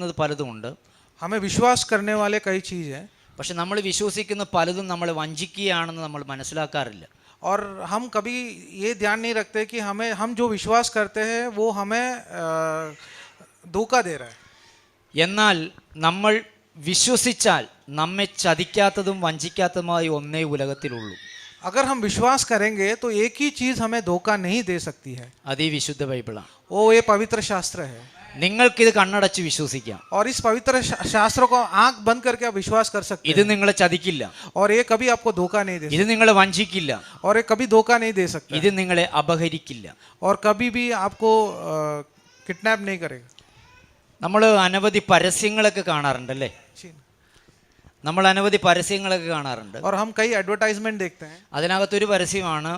വിശ്വസിക്കുന്നത് പലതുമുണ്ട്. हमें विश्वास करने वाले कई चीज़ हैं, പക്ഷെ നമ്മൾ വിശ്വസിക്കുന്ന പലതും നമ്മളെ വഞ്ചിക്കുകയാണെന്ന് നമ്മൾ മനസ്സിലാക്കാറില്ല. और हम कभी ये ध्यान नहीं रखते कि हम जो विश्वास करते हैं वो हमें धोखा दे रहा है. എന്നാൽ നമ്മൾ വിശ്വസിച്ചാൽ നമ്മെ ചതിക്കാത്തതും വഞ്ചിക്കാത്തതുമായി ഒന്നേ ഉലകത്തിലുള്ളൂ. अगर हम विश्वास करेंगे तो एक ही चीज़ हमें धोखा नहीं दे सकती है, അത് ഈ വിശുദ്ധ ബൈബിളാണ്. वो ये पवित्र शास्त्र है. നിങ്ങൾക്കിത് കണ്ണടച്ച് വിശ്വസിക്കാം. और इस पवित्र शास्त्र को आंख बंद करके आप विश्वास कर सकते ഇത് हैं, നിങ്ങളെ ചതിക്കില്ല. और ये कभी आपको धोखा नहीं दे ഇത് നിങ്ങളെ വഞ്ചിക്കില്ല. सकता, और ये कभी धोखा नहीं दे सकता, ഇത് നിങ്ങളെ അപഹരിക്കില്ല. और कभी भी आपको किडनैप नहीं करेगा. നമ്മൾ അനവധി പരസ്യങ്ങളൊക്കെ കാണാറുണ്ടല്ലേ? നമ്മൾ അനവധി പരസ്യങ്ങളൊക്കെ കാണാറുണ്ട്. और हम कई एडवर्टाइजमेंट देखते हैं, അതിനകത്തൊരു പരസ്യമാണ്,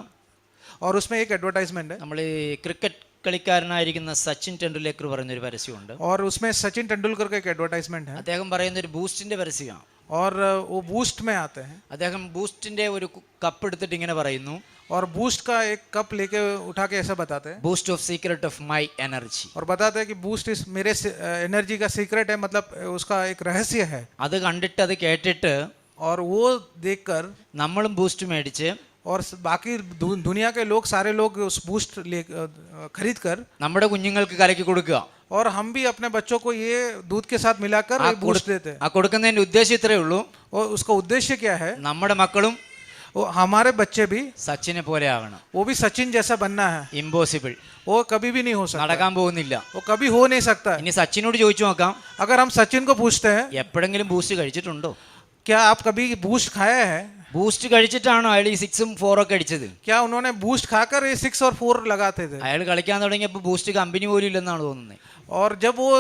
और उसमें एक एडवर्टाइजमेंट है, നമ്മൾ ഈ ക്രിക്കറ്റ് കളിക്കാരനായിരിക്കുന്ന സച്ചിൻ ടെണ്ടുൽക്കർ പറയുന്നൊരു പരസ്യമുണ്ട്. और उसमें सचिन तेंदुलकर का एक एडवर्टाइजमेंट है, അദ്ദേഹം പറയുന്ന ഒരു ബൂസ്റ്റിന്റെ പരസ്യമാണ്. और वो बूस्ट में आते हैं, അദ്ദേഹം ബൂസ്റ്റിന്റെ ഒരു കപ്പ് എടുത്തിട്ട് ഇങ്ങനെ പറയുന്നു, और बूस्ट का एक कप लेके उठा के ऐसा बताते हैं, boost of secret of my energy. और बताते हैं कि बूस्ट इस मेरे एनर्जी का सीक्रेट है, मतलब उसका एक रहस्य है. അത് കണ്ടിട്ട് അത് കേട്ടിട്ട് और वो देखकर നമ്മളും ബൂസ്റ്റ് മേടിച്ച് और बाकी दुनिया के लोग, सारे लोग उस बूस्ट ले खरीद कर നമ്മുടെ കുഞ്ഞുങ്ങൾക്ക് കലക്കി കൊടുക്കുക. और हम भी अपने बच्चों को ये दूध के साथ मिलाकर ആ बूस्ट देते हैं. ആ കൊടുക്കുന്നതിന്റെ ഉദ്ദേശം ഇത്രയേ ഉള്ളൂ, और उसका उद्देश्य क्या है, നമ്മുടെ മക്കളും वो हमारे बच्चे भी സച്ചിനെ പോലെ ആകണം. वो भी सचिन जैसा बनना है. ഇമ്പോസിബിൾ, वो कभी भी नहीं हो सकता, നടക്കാൻ പോകുന്നില്ല. वो कभी हो नहीं सकता है. ഇനി സച്ചിനോട് ചോദിച്ചു നോക്കാം, अगर हम सचिन को पूछते हैं, എപ്പോഴെങ്കിലും ബൂസ്റ്റ് കഴിച്ചിട്ടുണ്ടോ? क्या आप कभी बूस्ट खाया है, ബൂസ്റ്റ് കഴിച്ചിട്ടാണോ അയാൾ ഈ 6ഉം 4ഉം ഒക്കെ അടിച്ചത്? क्या उन्होंने बूस्ट खाकर ये 6 और 4 लगाते थे? അയാൾ കളിക്കാൻ തുടങ്ങിയപ്പോൾ ബൂസ്റ്റ് കമ്പനി പോലും ഇല്ലെന്നാണ് തോന്നുന്നത്. और जब वो,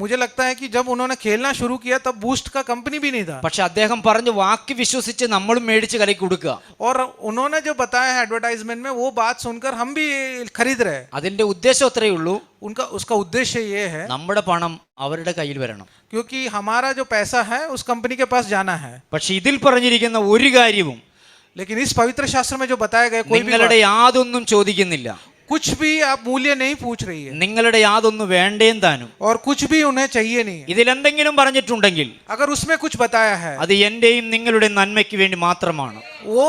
मुझे लगता है कि जब उन्होंने खेलना शुरू किया तब बूस्ट का कंपनी भी नहीं था. പക്ഷെ അദ്ദേഹം പറഞ്ഞ വാക്ക് വിശ്വസിച്ച് നമ്മളും മേടിച്ച് കലക്കി കൊടുക്കുക. और उन्होंने जो बताया है एडवर्टाइजमेंट में, वो बात सुनकर हम भी खरीद रहे हैं. അതിന്റെ ഉദ്ദേശം അത്രയേ ഉള്ളൂ, उसका उद्देश्य ये है നമ്മുടെ പണം അവരുടെ കയ്യിൽ വരണം. क्योंकि हमारा जो पैसा है उस कंपनी के पास जाना है. പക്ഷെ ഇതിൽ പറഞ്ഞിരിക്കുന്ന ഒരു കാര്യവും लेकिन इस पवित्र शास्त्र में जो बताया गया, कोई भी നിങ്ങളുടെ യാതൊന്നും ചോദിക്കുന്നില്ല, कुछ भी आप मूल्य नहीं पूछ रही है, നിങ്ങളുടെ യാതൊന്നും വേണ്ടേം താനും. और कुछ भी उन्हें चाहिए नहीं है. ഇതിലെന്തെങ്കിലും പറഞ്ഞിട്ടുണ്ടെങ്കിൽ अगर उसमें कुछ बताया है, അത് എന്റെയും നിങ്ങളുടെ നന്മയ്ക്ക് വേണ്ടി മാത്രമാണ്. वो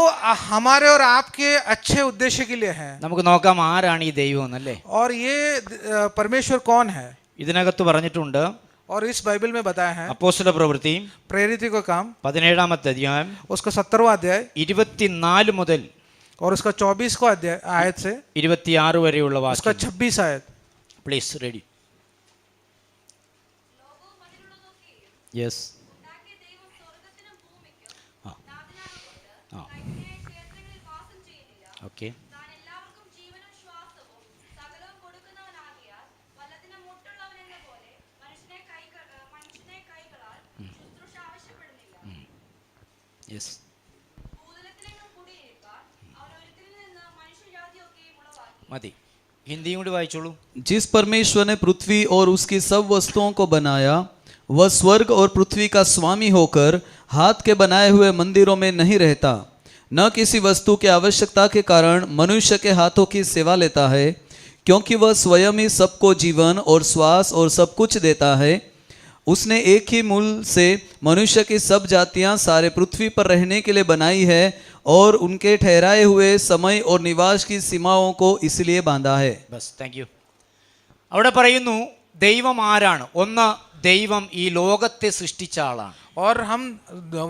हमारे और आपके अच्छे उद्देश्य के लिए है. നമുക്ക് നോക്കാം ആരാണ് ഈ ദൈവം എന്നല്ലേ. और ये परमेश्वर कौन है, ഇതിനകത്ത് പറഞ്ഞിട്ടുണ്ട്, और इस बाइबल में बताया है, അപ്പോസ്തല പ്രവൃത്തി प्रेरित का काम 17-ാമത്തെ അധ്യായം उसका 17वां अध्याय 24 മുതൽ और उसका 24 अध्याय आयत से 26 വരെയുള്ള उसका വാക്യം. 26 आयत. Please ready. Yes. Okay. Yes. മതി, ഹിന്ദിയും കൂടി വായിച്ചോളൂ. जिस परमेश्वर ने पृथ्वी और उसकी सब वस्तुओं को बनाया, वह स्वर्ग और पृथ्वी का स्वामी होकर हाथ के बनाए हुए मंदिरों में नहीं रहता, न किसी वस्तु की आवश्यकता के कारण मनुष्य के हाथों की सेवा लेता है, क्योंकि वह स्वयं ही सबको जीवन और श्वास और सब कुछ देता है. उसने एक ही मूल से मनुष्य की सब जातियां सारे पृथ्वी पर रहने के लिए बनाई है, और उनके ठहराए हुए समय और निवास की सीमाओं को इसलिए बांधा है. Bus, thank you. അവിടെ പറയുന്നു ദൈവം ആരാണ്. ഒന്ന്, ദൈവം ഈ ലോകത്തെ സൃഷ്ടിച്ച ആളാണ്. और हम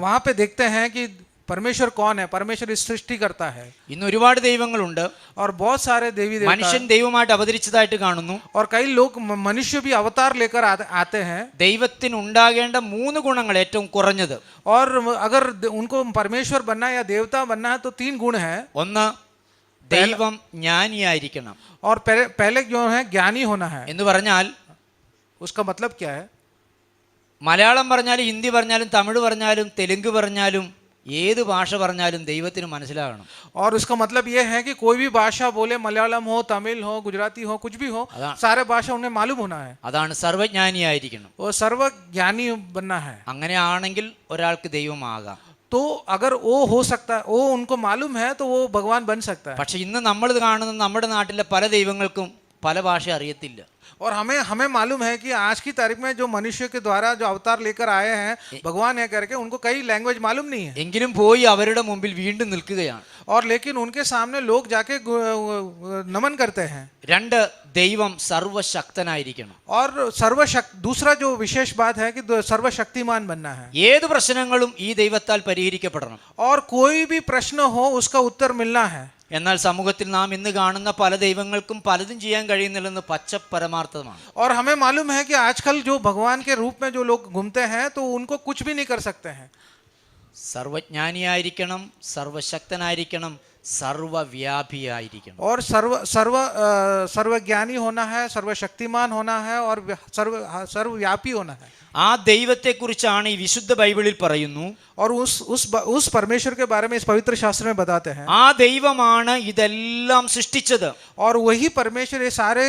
वहाँ पे देखते हैं कि परमेश्वर कौन है. परमेश्वर इस सृष्टि करता है. ഇന്ന് ഒരുപാട് ദൈവങ്ങളുണ്ട്. और बहुत सारे देवी മനുഷ്യൻ देवता, ദൈവമായിട്ട് അവതരിച്ചതായിട്ട് കാണുന്നു. और कई लोग मनुष्य भी अवतार लेकर आते हैं. ദൈവത്തിന് ഉണ്ടാകേണ്ട 3 ഗുണങ്ങൾ ഏറ്റവും കുറഞ്ഞത്. और अगर उनको परमेश्वर बनना है या देवता बनना है तो 3 गुण है. ഒന്ന്, ദൈവം ജ്ഞാനിയായിരിക്കണം. और पहले जो है ज्ञानी होना है. എന്ന് പറഞ്ഞാൽ उसका मतलब क्या है? മലയാളം പറഞ്ഞാലും ഹിന്ദി പറഞ്ഞാലും തമിഴ് പറഞ്ഞാലും തെലുങ്ക് പറഞ്ഞാലും ഏത് ഭാഷ പറഞ്ഞാലും ദൈവത്തിന് മനസ്സിലാകണം. और उसका मतलब ये है कि कोई भी भाषा बोले, मलयालम हो, तमिल हो, गुजराती हो, कुछ भी हो, सारे भाषा उन्हें मालूम होना है. അതാണ് സർവജ്ഞാനിയായിരിക്കണം. वो सर्वज्ञानी बनना है. അങ്ങനെയാണെങ്കിൽ ഒരാൾക്ക് ദൈവമാകാം. तो अगर वो हो सकता है, वो उनको मालूम है तो वो भगवान बन सकता है. പക്ഷെ ഇന്ന് നമ്മൾ കാണുന്ന നമ്മുടെ നാട്ടിലെ പല ദൈവങ്ങൾക്കും പല ഭാഷ അറിയത്തില്ല. और हमें हमें मालूम है कि आज की तारीख में जो मनुष्य के द्वारा जो अवतार लेकर आए हैं भगवान है करके उनको कई लैंग्वेज मालूम नहीं है എങ്കിലും പോയി അവരുടെ മുമ്പിൽ വീണ്ടും നിൽക്കുകയാണ്. और लेकिन उनके सामने लोग जाके नमन करते हैं. രണ്ട്, ദൈവം സർവശക്തനായിരിക്കണം. और दूसरा जो विशेष बात है कि सर्वशक्तिमान बनना है. ഏത് പ്രശ്നങ്ങളും ഈ ദൈവത്താൽ പരിഹരിക്കപ്പെടണം. और कोई भी प्रश्न हो उसका उत्तर मिलना है. എന്നാൽ സമൂഹത്തിൽ നാം ഇന്ന് കാണുന്ന പല ദൈവങ്ങൾക്കും പലതും ചെയ്യാൻ കഴിയുന്നില്ലെന്ന് പച്ച പരമാർത്ഥമാണ്. और हमें मालूम है कि आजकल जो भगवान के रूप में जो लोग घूमते हैं तो उनको कुछ भी नहीं कर सकते हैं. സർവജ്ഞാനിയായിരിക്കണം, സർവശക്തനായിരിക്കണം, സർവവ്യാപിയായിരിക്കണം. और सर्वज्ञानी होना है, सर्वशक्तिमान होना है और सर्वव्यापी होना है. ആ ദൈവത്തെക്കുറിച്ചാണ് ഈ വിശുദ്ധ ബൈബിളിൽ പറയുന്നു. और उस परमेश्वर के बारे में इस पवित्र शास्त्र में बताते हैं. ആ ദൈവമാണ് ഇതെല്ലാം സൃഷ്ടിച്ചത്. और वही परमेश्वर ये सारे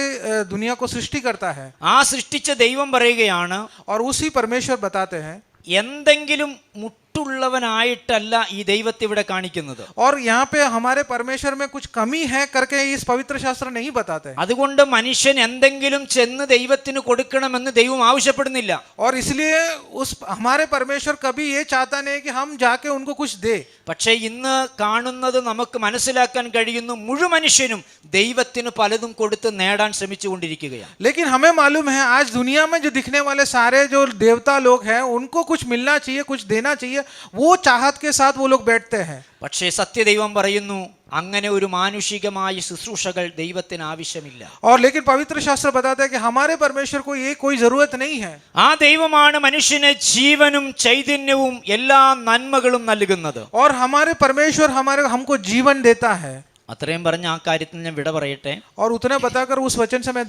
दुनिया को सृष्टि करता है. ആ സൃഷ്ടിച്ച ദൈവം പറയുകയാണ്, और उसी परमेश्वर बताते हैं എന്തെങ്കിലും മുട്ടുള്ളവനായിട്ടല്ല ഈ ദൈവത്തെ ഇവിടെ കാണിക്കുന്നത്. और यहाँ पे हमारे परमेश्वर में कुछ कमी है करके इस पवित्र शास्त्र नहीं बताते. അതുകൊണ്ട് മനുഷ്യൻ എന്തെങ്കിലും ചെന്ന് ദൈവത്തിന് കൊടുക്കണമെന്ന് ദൈവം ആവശ്യപ്പെടുന്നില്ല. और इसलिए हमारे परमेश्वर कभी ये चाहता नहीं कि हम जाके उनको कुछ दे. പക്ഷേ ഇന്ന് കാണുന്നത് നമുക്ക് മനസ്സിലാക്കാൻ കഴിയുന്നു, മുഴുവൻ മനുഷ്യനും ദൈവത്തിന് പലതും കൊടുത്ത് നേടാൻ ശ്രമിച്ചുകൊണ്ടിരിക്കുകയാണ്. लेकिन हमें मालूम है आज दुनिया में जो दिखने वाले सारे जो देवता लोग हैं उनको कुछ मिलना चाहिए, कुछ देना चाहिए, वो चाहत के साथ वो लोग बैठते हैं. പക്ഷേ സത്യദൈവം പറയുന്നു, അങ്ങനെ ഒരു മാനുഷികമായ ശുശ്രൂഷകൾ ദൈവത്തിന് ആവശ്യമില്ല. और लेकिन पवित्र शास्त्र बताता है कि हमारे परमेश्वर को ये कोई जरूरत नहीं है. ആ ദൈവമാണ് മനുഷ്യന് ജീവനും ചൈതന്യവും എല്ലാ നന്മകളും നൽകുന്നത്. और हमारे परमेश्वर हमको जीवन देता है. അത്രയും പറഞ്ഞ ആ കാര്യത്തിൽ ഞാൻ വിട പറയട്ടെ. और उतने बताकर उस वचन से मैं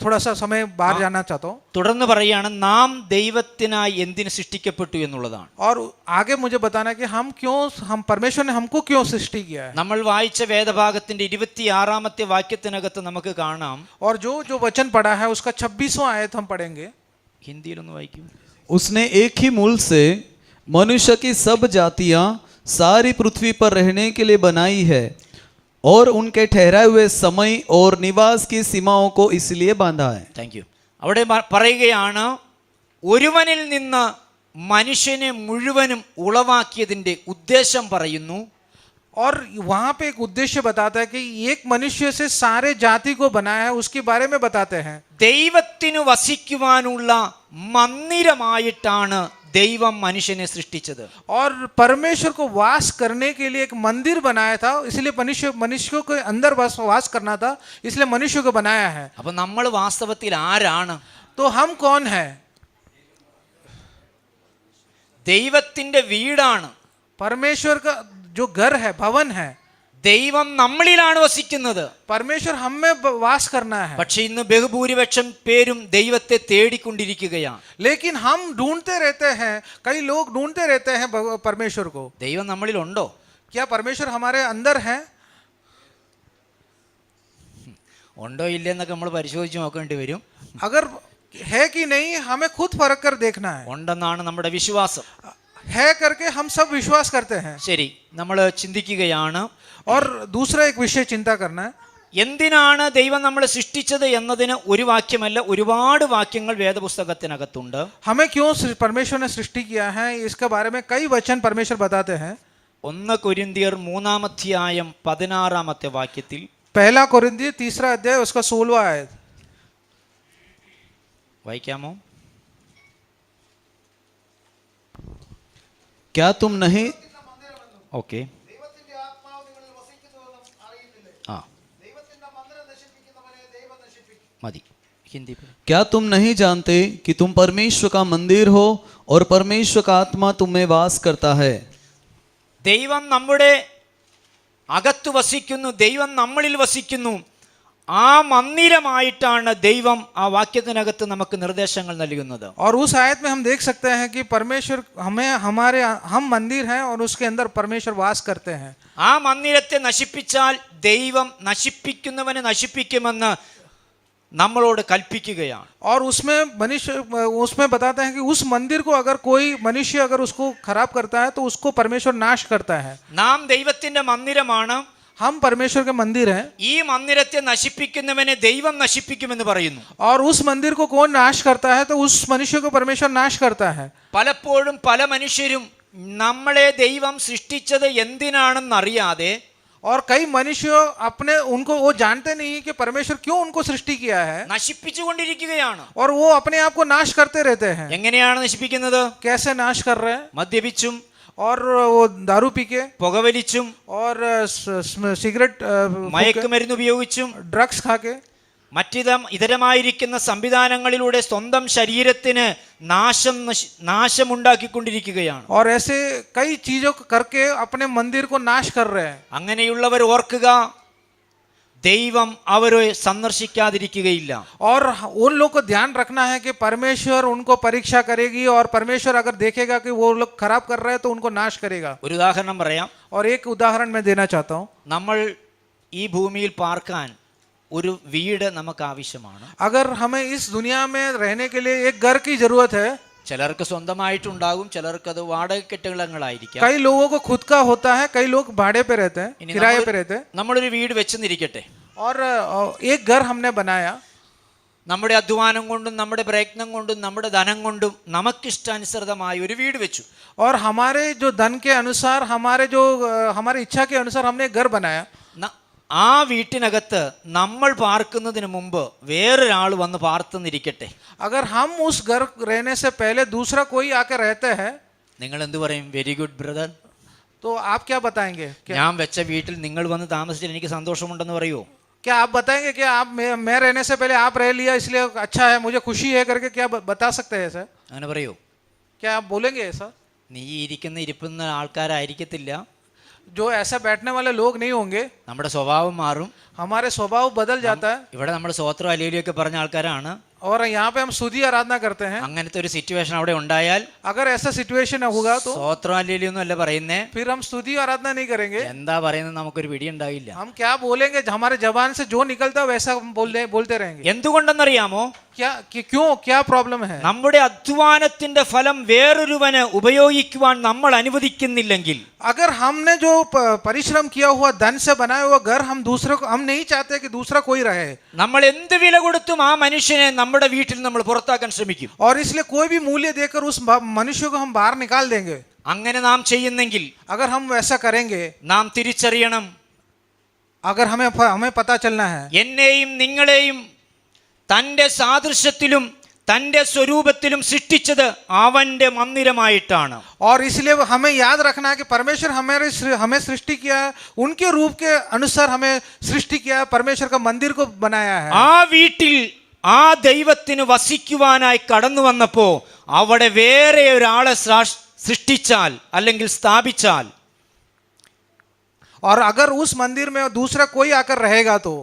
थोड़ा सा समय बाहर जाना चाहता हूँ. തുടർന്ന് പറയുകയാണ്, നാം ദൈവത്തിനായി എന്തിന് സൃഷ്ടിക്കപ്പെട്ടു എന്നുള്ളതാണ്. और आगे मुझे बताना कि हम परमेश्वर ने हमको क्यों सृष्टि किया है. നമ്മൾ വായിച്ച വേദഭാഗത്തിന്റെ 26ാമത്തെ വാക്യത്തിനകത്ത് നമുക്ക് കാണാം. और जो वचन पढ़ा है उसका 26वां आयत हम पढ़ेंगे. ഹിന്ദിയിലൊന്ന് വായിക്കൂ. उसने एक ही मूल से मनुष्य की सब जातियां सारी पृथ्वी पर रहने के लिए बनाई है और उनके ठहराए हुए समय और निवास की सीमाओं को इसलिए बांधा है. Thank you. അവിടെ പറയുകയാണ്, ഒരുവനിൽ നിന്ന് മനുഷ്യനെ മുഴുവനും ഉളവാക്കിയതിന്റെ ഉദ്ദേശം പറയുന്നു. और वहां पे एक उद्देश्य बताता है कि एक मनुष्य से सारे जाति को बनाया है, उसके बारे में बताते हैं. ദൈവത്തിന് വസിക്കുവാനുള്ള മന്ദിരമായിട്ടാണ് ദൈവം മനുഷ്യനെ സൃഷ്ടിച്ചത്. और परमेश्वर को वास करने के लिए एक मंदिर बनाया था, इसलिए मनुष्य के अंदर वास करना था, इसलिए मनुष्य को बनाया है. അപ്പൊ നമ്മൾ വാസ്തവത്തിൽ ആരാണ്? तो हम कौन है? ദൈവത്തിന്റെ വീടാണ്. परमेश्वर का जो घर है, भवन है. ദൈവം നമ്മളിലാണ് വസിക്കുന്നത്. परमेश्वर हम में वास करना है. പക്ഷെ ഇന്ന് ബഹുഭൂരിപക്ഷം പേരും ദൈവത്തെ തേടിക്കൊണ്ടിരിക്കുകയാണ്. लेकिन हम ढूंढते रहते हैं, कई लोग ढूंढते रहते हैं परमेश्वर को. ദൈവം നമ്മളിലുണ്ടോ? क्या परमेश्वर हमारे अंदर है? ഉണ്ടോ ഇല്ലെന്നൊക്കെ നമ്മൾ പരിശോധിച്ച് നോക്കേണ്ടി വരും. अगर है कि नहीं हमें खुद फर्क कर देखना है. ഉണ്ടെന്നാണ് നമ്മുടെ വിശ്വാസം. है करके हम सब विश्वास करते हैं. ശരി, നമ്മൾ ചിന്തിക്കുകയാണ്, और दूसरा एक विषय चिंता करना है. എന്തിനാണ് ദൈവം നമ്മളെ സൃഷ്ടിച്ചത് എന്നതിന് ഒരു വാക്യമല്ല, ഒരുപാട് വാക്യങ്ങൾ വേദപുസ്തകത്തിനകത്തുണ്ട്. हमें क्यों परमेश्वर ने सृष्टि किया है इसके बारे में कई वचन परमेश्वर बताते हैं. 1 കൊരിന്ത്യർ 3-ാം 16-ാമത്തെ വാക്യത്തിൽ, पहला कोरिन्थिय 3 अध्याय उसका 16वां आयत വായിക്കാമോ? क्या तुम नहीं ഓക്കെ. ആ മതി, ഹിന്ദി. क्या तुम नहीं जानते कि तुम परमेश्वर का मंदिर हो और परमेश्वर का आत्मा तुम में वास करता है. ദൈവം നമ്മുടെ അകത്ത് വസിക്കുന്നു, ദൈവം നമ്മളിൽ വസിക്കുന്നു. ആ മന്ദിരമായിട്ടാണ് ദൈവം ആ വാക്യത്തിനകത്ത് നമുക്ക് നിർദ്ദേശങ്ങൾ നൽകുന്നത്. और उस आयत में हम देख सकते हैं कि परमेश्वर हम मंदिर हैं और उसके अंदर परमेश्वर वास करते हैं. ആ മന്ദിരത്തെ നശിപ്പിച്ചാൽ ദൈവം നശിപ്പിക്കുന്നവനെ നശിപ്പിക്കുമെന്ന് നമ്മളോട് കൽപ്പിക്കുകയാണ്. और उसमें बताते हैं कि उस मंदिर को अगर कोई मनुष्य अगर उसको खराब करता है तो उसको परमेश्वर नाश करता है. നാം ദൈവത്തിന്റെ മന്ദിരമാണ്. हम परमेश्वर के मंदिर हैं ഈ മന്ദിരത്തെ നശിപ്പിക്കുന്നവനെ ദൈവം നശിപ്പിക്കുമെന്ന് പറയുന്നു. और उस मंदिर को कौन नाश करता है तो उस मनुष्य को परमेश्वर नाश करता है. പലപ്പോഴും പല മനുഷ്യരും നമ്മളെ ദൈവം സൃഷ്ടിച്ചത് എന്തിനാണെന്നറിയാതെ और कई मनुष्य अपने उनको वो जानते नहीं कि परमेश्वर क्यों उनको सृष्टि किया है നശിപ്പിച്ചുകൊണ്ടിരിക്കുകയാണ്. और वो अपने आप को नाश करते रहते हैं. എങ്ങനെയാണ് നശിപ്പിക്കുന്നത്? कैसे नाश कर रहे हैं? മദ്യപിച്ചും और वो दारू पी के പുകവലിച്ചും और सिगरेट മയക്കുമരുന്ന് ഉപയോഗിച്ചും ड्रग्स खा के ഇതരമായിരിക്കുന്ന സംവിധാനങ്ങളിലൂടെ സ്വന്തം ശരീരത്തിന് നാശമുണ്ടാക്കിക്കൊണ്ടിരിക്കുകയാണ്. और ऐसे कई चीजों को करके अपने मंदिर को नाश कर रहे हैं. അങ്ങനെയുള്ളവർ ഓർക്കുക, ദൈവം അവരെ സന്ദർശിക്കാതിരിക്കുകയില്ല. और उन लोग को ध्यान रखना है कि परमेश्वर उनको परीक्षा करेगी और परमेश्वर अगर देखेगा कि वो लोग खराब कर रहे हैं तो उनको नाश करेगा. ഒരു ഉദാഹരണം പറയാം. और एक उदाहरण मैं देना चाहता हूँ. നമ്മൾ ഈ ഭൂമിയിൽ പാർക്കാൻ ഒരു വീട് നമുക്ക് ആവശ്യമാണ്. अगर हमें इस दुनिया में रहने के लिए एक घर की जरूरत है. ചിലർക്ക് സ്വന്തമായിട്ടുണ്ടാകും, ചിലർക്ക് അത് വാടക കെട്ടിടങ്ങളായിരിക്കാം. कई लोगों को खुद का होता है, कई लोग भाड़े पे रहते हैं, किराए पे रहते हैं. നമ്മളൊരു വീട് വെച്ചെന്നിരിക്കട്ടെ. और एक घर हमने बनाया. നമ്മുടെ അധ്വാനം കൊണ്ടും നമ്മുടെ പ്രയത്നം കൊണ്ടും നമ്മുടെ ധനം കൊണ്ടും നമുക്കിഷ്ടാനുസൃതമായ ഒരു വീട് വെച്ചു. और हमारे जो धन के अनुसार हमारी इच्छा के अनुसार हमने एक घर बनाया. ആ വീട്ടിനകത്ത് നമ്മൾ പാർക്കുന്നതിന് മുമ്പ് വേറൊരാൾ വന്ന് പാർത്തെന്നിരിക്കട്ടെ. अगर हम उस घर रहने से पहले दूसरा कोई आकर रहते हैं, നിങ്ങൾ എന്ത് പറയും? വെരി ഗുഡ് ബ്രദർ, तो आप क्या बताएंगे? ഞാൻ വെച്ച വീട്ടിൽ നിങ്ങൾ വന്ന് താമസിച്ചാൽ എനിക്ക് സന്തോഷമുണ്ടെന്ന് പറയുമോ? क्या आप बताएंगे कि आप मैं रहने से पहले आप रह लिया इसलिए अच्छा है, मुझे खुशी है करके क्या बता सकते हैं सर? അങ്ങനെ പറയൂ? क्या आप बोलेंगे ऐसा? നീ ഇരിക്കുന്ന ആൾക്കാരായിരിക്കത്തില്ല. जो ऐसा बैठने वाले लोग नहीं होंगे. നമ്മുടെ സ്വഭാവം മാറും. हमारे स्वभाव बदल जाता है. ഇവിടെ നമ്മൾ സ്വോത്രം അലേലിയൊക്കെ പറഞ്ഞ ആൾക്കാരാണ്. और यहाँ पे हम स्तुति आराधना करते हैं. അങ്ങനത്തെ ഒരു സിറ്റുവേഷൻ അവിടെ ഉണ്ടായാൽ अगर ऐसा सिचुएशन होगा तो സ്വോത്രം അലേലിയൊന്നും അല്ല പറയുന്നേ. फिर हम स्तुति आराधना नहीं करेंगे. എന്താ പറയുന്നത് നമുക്കൊരു പിടി ഉണ്ടാവില്ല. हम क्या बोलेंगे? हमारे जबान से जो निकलता है वैसा हम बोलते रहेंगे. എന്തുകൊണ്ടെന്നറിയാമോ? क्यों क्या प्रॉब्लम है? നമ്മുടെ അധ്വാനത്തിന്റെ ഫലം വേറൊരുവന് ഉപയോഗിക്കുവാൻ നമ്മൾ അനുവദിക്കുന്നില്ലെങ്കിൽ, अगर हमने जो परिश्रम किया हुआ धन से बनाया हुआ घर हम दूसरे को हम नहीं चाहते कि दूसरा कोई रहे, നമ്മൾ എന്ത് വില കൊടുത്തും ആ മനുഷ്യനെ നമ്മുടെ വീട്ടിൽ നമ്മൾ പുറത്താക്കാൻ ശ്രമിക്കും. और इसलिए कोई भी मूल्य देकर उस मनुष्य को हम बाहर निकाल देंगे. അങ്ങനെ നാം ചെയ്യുന്നെങ്കിൽ अगर हम वैसा करेंगे, നാം തിരിച്ചറിയണം, अगर हमें पता चलना है, എന്നെയും നിങ്ങളെയും തൻ്റെ സാദൃശ്യത്തിലും തൻ്റെ സ്വരൂപത്തിലും സൃഷ്ടിച്ചത് അവന്റെ മന്ദിരമായിട്ടാണ്. और इसलिए हमें याद रखना है कि परमेश्वर हमें सृष्टि किया है, उनके रूप के अनुसार हमें सृष्टि किया है, परमेश्वर का मंदिर को बनाया है. ആ വീട്ടിൽ ആ ദൈവത്തിന് വസിക്കുവാനായി കടന്നു വന്നപ്പോ അവിടെ വേറെ ഒരാളെ സൃഷ്ടിച്ചാൽ അല്ലെങ്കിൽ സ്ഥാപിച്ചാൽ, और अगर उस मंदिर में दूसरा कोई आकर रहेगा तो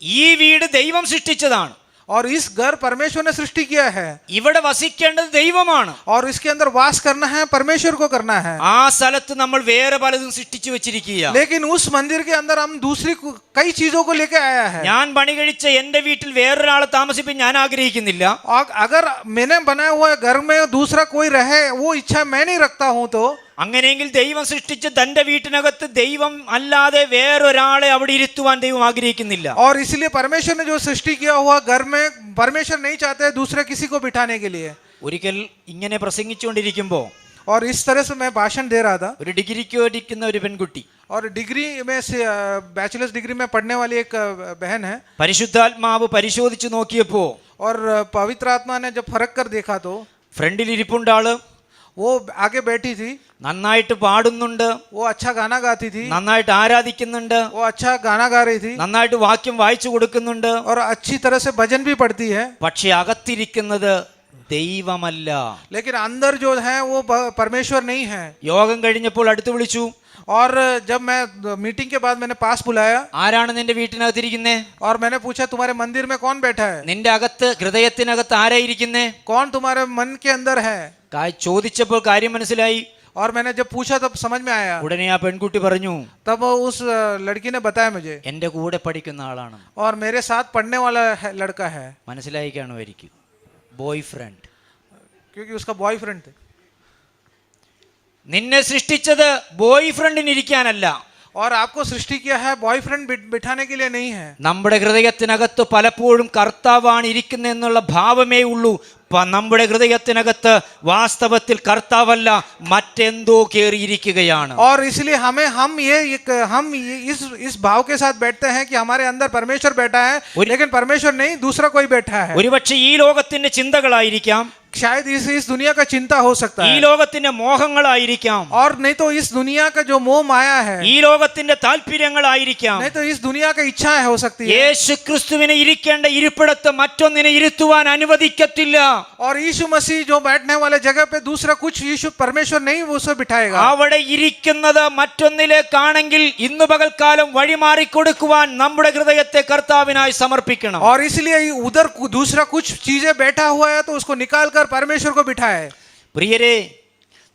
ഈ വീട് ദൈവം സൃഷ്ടിച്ചതാണ്. और इस घर परमेश्वर ने सृष्टि किया है. ഇവിടെ വസിക്കേണ്ടത് ദൈവമാണ്. और इसके अंदर वास करना है, परमेश्वर को करना है. ആ സ്ഥലത്ത് നമ്മൾ വേറെ പലതും സൃഷ്ടിച്ചു വെച്ചിരിക്കുക. लेकिन उस मंदिर के अंदर हम दूसरी कई चीजों को लेके आया है. ഞാൻ പണി കഴിച്ച എന്റെ വീട്ടിൽ വേറൊരാളെ താമസിപ്പിക്കാൻ ഞാൻ ആഗ്രഹിക്കുന്നില്ല. और अगर मैंने बनाया हुआ घर में दूसरा कोई रहे वो इच्छा मैं नहीं रखता हूं तो അങ്ങനെയെങ്കിൽ ദൈവം സൃഷ്ടിച്ച തന്റെ വീട്ടിനകത്ത് ദൈവം അല്ലാതെ വേറൊരാളെ അവിടെ ഇരുത്തുവാൻ ദൈവം ആഗ്രഹിക്കുന്നില്ല. और इसलिए परमेश्वर ने जो सृष्टि किया हुआ घर में परमेश्वर नहीं चाहते दूसरे किसी को बिठाने के लिए. ഒരിക്കൽ ഇങ്ങനെ പ്രസംഗിച്ചുകൊണ്ടിരിക്കുമ്പോൾ और इस तरह से मैं भाषण दे रहा था. ഒരു ഡിഗ്രിക്ക് പഠിക്കുന്ന ഒരു പെൺകുട്ടി, और डिग्री में से बैचलर्स डिग्री में पढ़ने वाली एक बहन है. പരിശുദ്ധാത്മാവ് പരിശോധിച്ചു നോക്കിയപ്പോ और पवित्र आत्मा ने जब फर्क कर देखा तो ഫ്രണ്ടിൽ ഇരിപ്പുണ്ട് ആള്, वो आगे बैठी थी, നന്നായിട്ട് പാടുന്നുണ്ട്, वो अच्छा गाना गाती थी, നന്നായിട്ട് ആരാധിക്കുന്നുണ്ട്, वो अच्छा गाना गा रही थी, നന്നായിട്ട് വാക്യം വായിച്ചു കൊടുക്കുന്നുണ്ട്. और अच्छी तरह से भजन भी पढ़ती है. പക്ഷെ അകത്തിരിക്കുന്നത് ദൈവമല്ല. लेकिन अंदर जो है वो परमेश्वर नहीं है. യോഗം കഴിഞ്ഞപ്പോൾ അടുത്ത് വിളിച്ചു, और जब मैं मीटिंग के बाद मैंने पास बुलाया ആരാണ് നിന്റെ വീട്ടിനകത്തിരിക്കുന്നേ? और मैंने पूछा तुम्हारे मंदिर में कौन बैठा है, നിന്റെ അകത്ത് ഹൃദയത്തിനകത്ത് ആരായിരിക്കുന്നേ? कौन तुम्हारे मन के अंदर है. ചോദിച്ചപ്പോൾ കാര്യം മനസ്സിലായി. और मैंने जब पूछा तब समझ में आया. ഉടനെ ആ പെൺകുട്ടി പറഞ്ഞു, तब उस लड़की ने बताया मुझे എന്റെ കൂടെ പഠിക്കുന്ന ആളാണ്. और मेरे साथ पढ़ने वाला लड़का है. മനസ്സിലായി കാണുമായിരിക്കും, ബോയ് ഫ്രണ്ട്. क्योंकि उसका बॉयफ्रेंड थे. നിന്നെ സൃഷ്ടിച്ചത് ബോയ് ഫ്രണ്ടിന് ഇരിക്കാനല്ല, और आपको सृष्टि किया है बॉयफ्रेंड बिठाने के लिए नहीं है। നമ്മുടെ ഹൃദയത്തിനകത്ത് പലപ്പോഴും കർത്താവാണ് ഇരിക്കുന്നതെന്നുള്ള ഭാവമേ ഉള്ളൂ. നമ്മുടെ ഹൃദയത്തിനകത്ത് വാസ്തവത്തിൽ കർത്താവല്ല മറ്റെന്തോ കേറിയിരിക്കുകയാണ്. और इसलिए हम इस भाव के साथ बैठते हैं कि हमारे अंदर परमेश्वर बैठा है, लेकिन परमेश्वर नहीं, दूसरा कोई बैठा है। ഒരുപക്ഷെ ഈ ലോകത്തിന്റെ ചിന്തകളായിരിക്കാം, शायद इस दुनिया का चिंता हो सकता ഈ है, ലോകത്തിന്റെ മോഹങ്ങളായിരിക്കാം, और नहीं तो इस दुनिया का जो मोह माया है, ഈ ലോകത്തിന്റെ താല്പര്യങ്ങളായിരിക്കാം. नहीं तो इस दुनिया का इच्छाएं हो सकती है। യേശു ക്രിസ്തുവിനെ ഇരിക്കേണ്ട ഇരിപ്പിടത്ത് മറ്റൊന്നിനെ ഇരുത്തുവാൻ അനുവദിക്കത്തില്ല. और यीशु मसीह जो बैठने वाले जगह पे दूसरा कुछ यीशु परमेश्वर नहीं वो उसे बिठाएगा। അവിടെ ഇരിക്കുന്നത് മറ്റൊന്നിലേക്കാണെങ്കിൽ ഇന്ന് പകൽക്കാലം വഴിമാറിക്കൊടുക്കുവാൻ നമ്മുടെ ഹൃദയത്തെ കർത്താവിനായി സമർപ്പിക്കണം. और इसलिए उधर दूसरा कुछ चीजें बैठा हुआ है तो उसको निकाल कर परमेश्वर को बिठाए। പ്രിയരെ,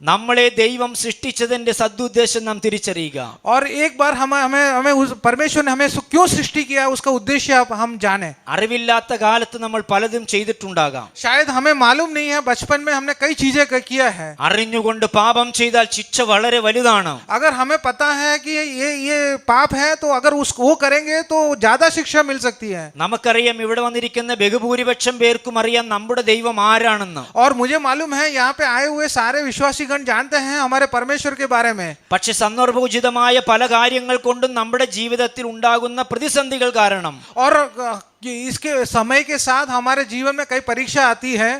നമ്മളെ ദൈവം സൃഷ്ടിച്ചതിന്റെ സദുദ്ദേശം നാം തിരിച്ചറിയുക. और एक बार हमें परमेश्वर ने हमें क्यों सृष्टि किया उसका उद्देश्य हम जाने। അറിവില്ലാത്ത കാലത്ത് നമ്മൾ പലതും ചെയ്തിട്ടുണ്ടാകാം. शायद हमें मालूम नहीं है, बचपन में हमने कई चीजें किया है। അറിഞ്ഞുകൊണ്ട് പാപം ചെയ്താൽ ശിക്ഷ വളരെ വലുതാണ്. अगर हमें पता है कि ये पाप है तो अगर उसको वो करेंगे तो ज्यादा शिक्षा मिल सकती है। നമുക്കറിയാം, ഇവിടെ വന്നിരിക്കുന്ന ബഹുഭൂരിപക്ഷം പേർക്കും അറിയാം നമ്മുടെ ദൈവം ആരാണെന്ന്. और मुझे मालूम है यहाँ पे आए हुए सारे विश्वासी जानते हैं हमारे परमेश्वर के बारे में। പക്ഷെ സന്ദർഭോചിതമായ പല കാര്യങ്ങൾ കൊണ്ടും നമ്മുടെ ജീവിതത്തിൽ ഉണ്ടാകുന്ന പ്രതിസന്ധികൾ കാരണം और इसके समय के साथ हमारे जीवन में कई परीक्षा आती है।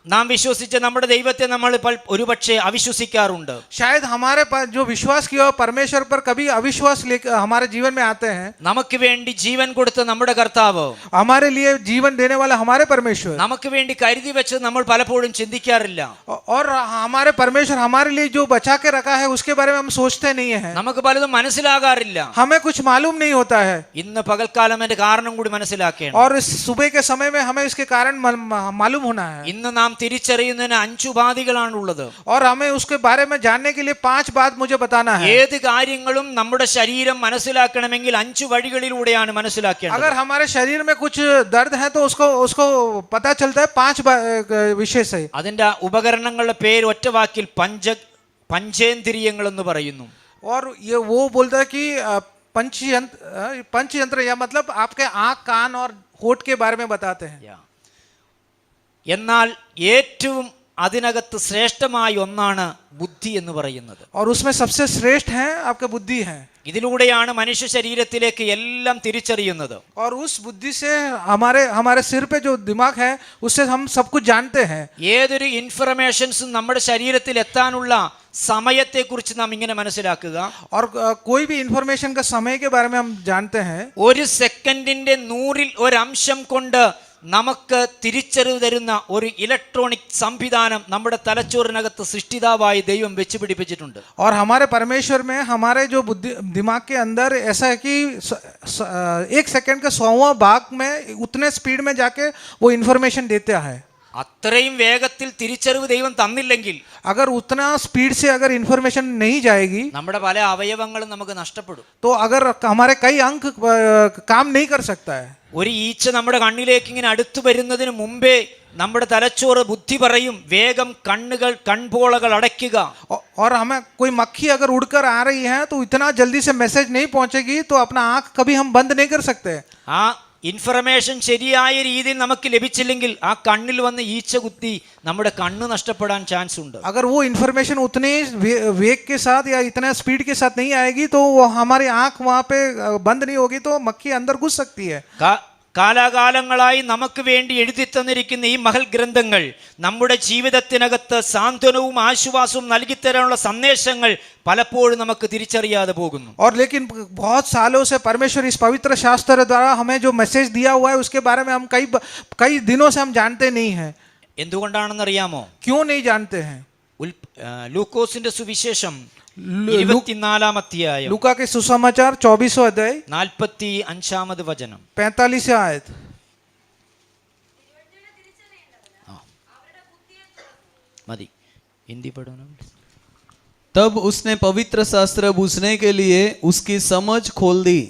നാം വിശ്വസിച്ച നമ്മുടെ ദൈവത്തെ നമ്മൾ ഒരുപക്ഷെ അവിശ്വസിക്കാറുണ്ട്. शायद हमारे जो विश्वास किया परमेश्वर पर कभी अविश्वास हमारे जीवन में आते हैं। നമുക്ക് വേണ്ടി ജീവൻ കൊടുത്ത നമ്മുടെ കർത്താവ്, हमारे लिए जीवन देने वाला हमारे परमेश्वर, നമുക്ക് വേണ്ടി കരുതി വെച്ചത് നമ്മൾ പലപ്പോഴും ചിന്തിക്കാറില്ല. और हमारे परमेश्वर हमारे लिए जो बचा के रखा है उसके बारे में हम सोचते नहीं है। നമുക്ക് പലതും മനസ്സിലാകാറില്ല. हमें कुछ मालूम नहीं होता है। ഇന്ന് പകൽക്കാലം അതിന്റെ കാരണം കൂടി മനസ്സിലാക്കണം. और इस सुबह के समय में हमें इसके कारण मालूम होना है। ഇന്ന് നാം തിരിച്ചറിയുന്നതിന് 5 ഉപാധികളാണുള്ളത്. और हमें उसके बारे में जानने के लिए 5 बात मुझे बताना है। ഏത് കാര്യങ്ങളും നമ്മുടെ ശരീരം മനസ്സിലാക്കണമെങ്കിൽ 5 വഴികളിലൂടെയാണ് മനസ്സിലാക്കേണ്ടത്. अगर हमारे शरीर में कुछ दर्द है तो उसको पता चलता है 5 विषय से। അതിന്റെ ഉപകരണങ്ങളുടെ പേര് ഒറ്റ വാക്കിൽ പഞ്ചേന്ദ്രിയങ്ങൾ എന്ന് പറയുന്നു. और ये वो बोलता है कि पंचयंत्र या मतलब आपके आँख, कान और होठ के बारे में बताते हैं। എന്നാൽ ഏറ്റവും അതിനകത്ത് ശ്രേഷ്ഠമായ ഒന്നാണ് ബുദ്ധി എന്ന് പറയുന്നത്. और उसमें सबसे श्रेष्ठ है आपका बुद्धि है। ഇതിലൂടെയാണ് മനുഷ്യ ശരീരത്തിലേക്ക് എല്ലാം തിരിച്ചറിയുന്നത്. और उस बुद्धि से हमारे सिर पे जो दिमाग है उससे हम सब कुछ जानते हैं। ഏതൊരു ഇൻഫർമേഷൻസും നമ്മുടെ ശരീരത്തിൽ എത്താനുള്ള സമയത്തെക്കുറിച്ച് നാം ഇങ്ങനെ മനസ്സിലാക്കുക. और कोई भी इंफॉर्मेशन का समय के बारे में हम जानते हैं। ഒരു സെക്കൻഡിന്റെ 100ൽ ഒരംശം കൊണ്ട് നമുക്ക് തിരിച്ചറിവ് തരുന്ന ഒരു ഇലക്ട്രോണിക് സംവിധാനം നമ്മുടെ തലച്ചോറിനകത്ത് സൃഷ്ടിതാവായി ദൈവം വെച്ച് പിടിപ്പിച്ചിട്ടുണ്ട്. और हमारे परमेश्वर में हमारे जो दिमाग के अंदर ऐसा है कि 1 सेकंड का 100वां भाग में उतने स्पीड में जाके वो इंफॉर्मेशन देता है। അത്രയും വേഗത്തിൽ തിരിച്ചറിവ് ദൈവം തന്നില്ലെങ്കിൽ, अगर उतना स्पीड से अगर इंफॉर्मेशन नहीं जाएगी, നമ്മുടെ പല അവയവങ്ങളും നമുക്ക് നഷ്ടപ്പെടും. तो अगर हमारे कई अंग काम नहीं कर सकता है। ഒരു ഈച്ച നമ്മുടെ കണ്ണിലേക്ക് ഇങ്ങനെ അടുത്തു വരുന്നതിന് മുമ്പേ നമ്മുടെ തലച്ചോറ് ബുദ്ധി പറയും, വേഗം കൺപോളകൾ അടയ്ക്കുക. और हमें कोई मक्खी अगर उड़कर आ रही है तो इतना जल्दी से मैसेज नहीं पहुंचेगी, तो अपना आंख कभी हम बंद नहीं कर सकते। ആ ഇൻഫർമേഷൻ ശരിയായ രീതിയിൽ നമുക്ക് ലഭിച്ചില്ലെങ്കിൽ ആ കണ്ണിൽ വന്ന് ഈച്ച കുത്തി നമ്മുടെ കണ്ണ് നഷ്ടപ്പെടാൻ ചാൻസ് ഉണ്ട്. अगर वो इन्फॉर्मेशन उतने वेग के साथ या इतना स्पीड के साथ नहीं आएगी तो वो हमारी आंख वहाँ पे बंद नहीं होगी, तो मक्खी अंदर घुस सकती है। കാലാകാലങ്ങളായി നമുക്ക് വേണ്ടി എഴുതി തന്നിരിക്കുന്ന ഈ മഹൽ ഗ്രന്ഥങ്ങൾ നമ്മുടെ ജീവിതത്തിനകത്ത് സാന്ത്വനവും ആശ്വാസവും നൽകിത്തരാനുള്ള സന്ദേശങ്ങൾ പലപ്പോഴും നമുക്ക് തിരിച്ചറിയാതെ പോകുന്നു. और लेकिन बहुत सालों से परमेश्वर इस पवित्र शास्त्र द्वारा हमें जो मैसेज दिया हुआ है उसके बारे में हम कई दिनों से हम जानते नहीं हैं। എന്തുകൊണ്ടാണെന്നറിയാമോ? क्यों नहीं जानते हैं? ലൂക്കോസിന്റെ സുവിശേഷം 24-ാം അധ്യായം लूका के सुसमाचार 24वां अध्याय 45-ാമത് വചനം 45 आयत। മതി, ഹിന്ദി പഠനം. तब उसने पवित्र शास्त्र बूझने के लिए उसकी समझ खोल दी।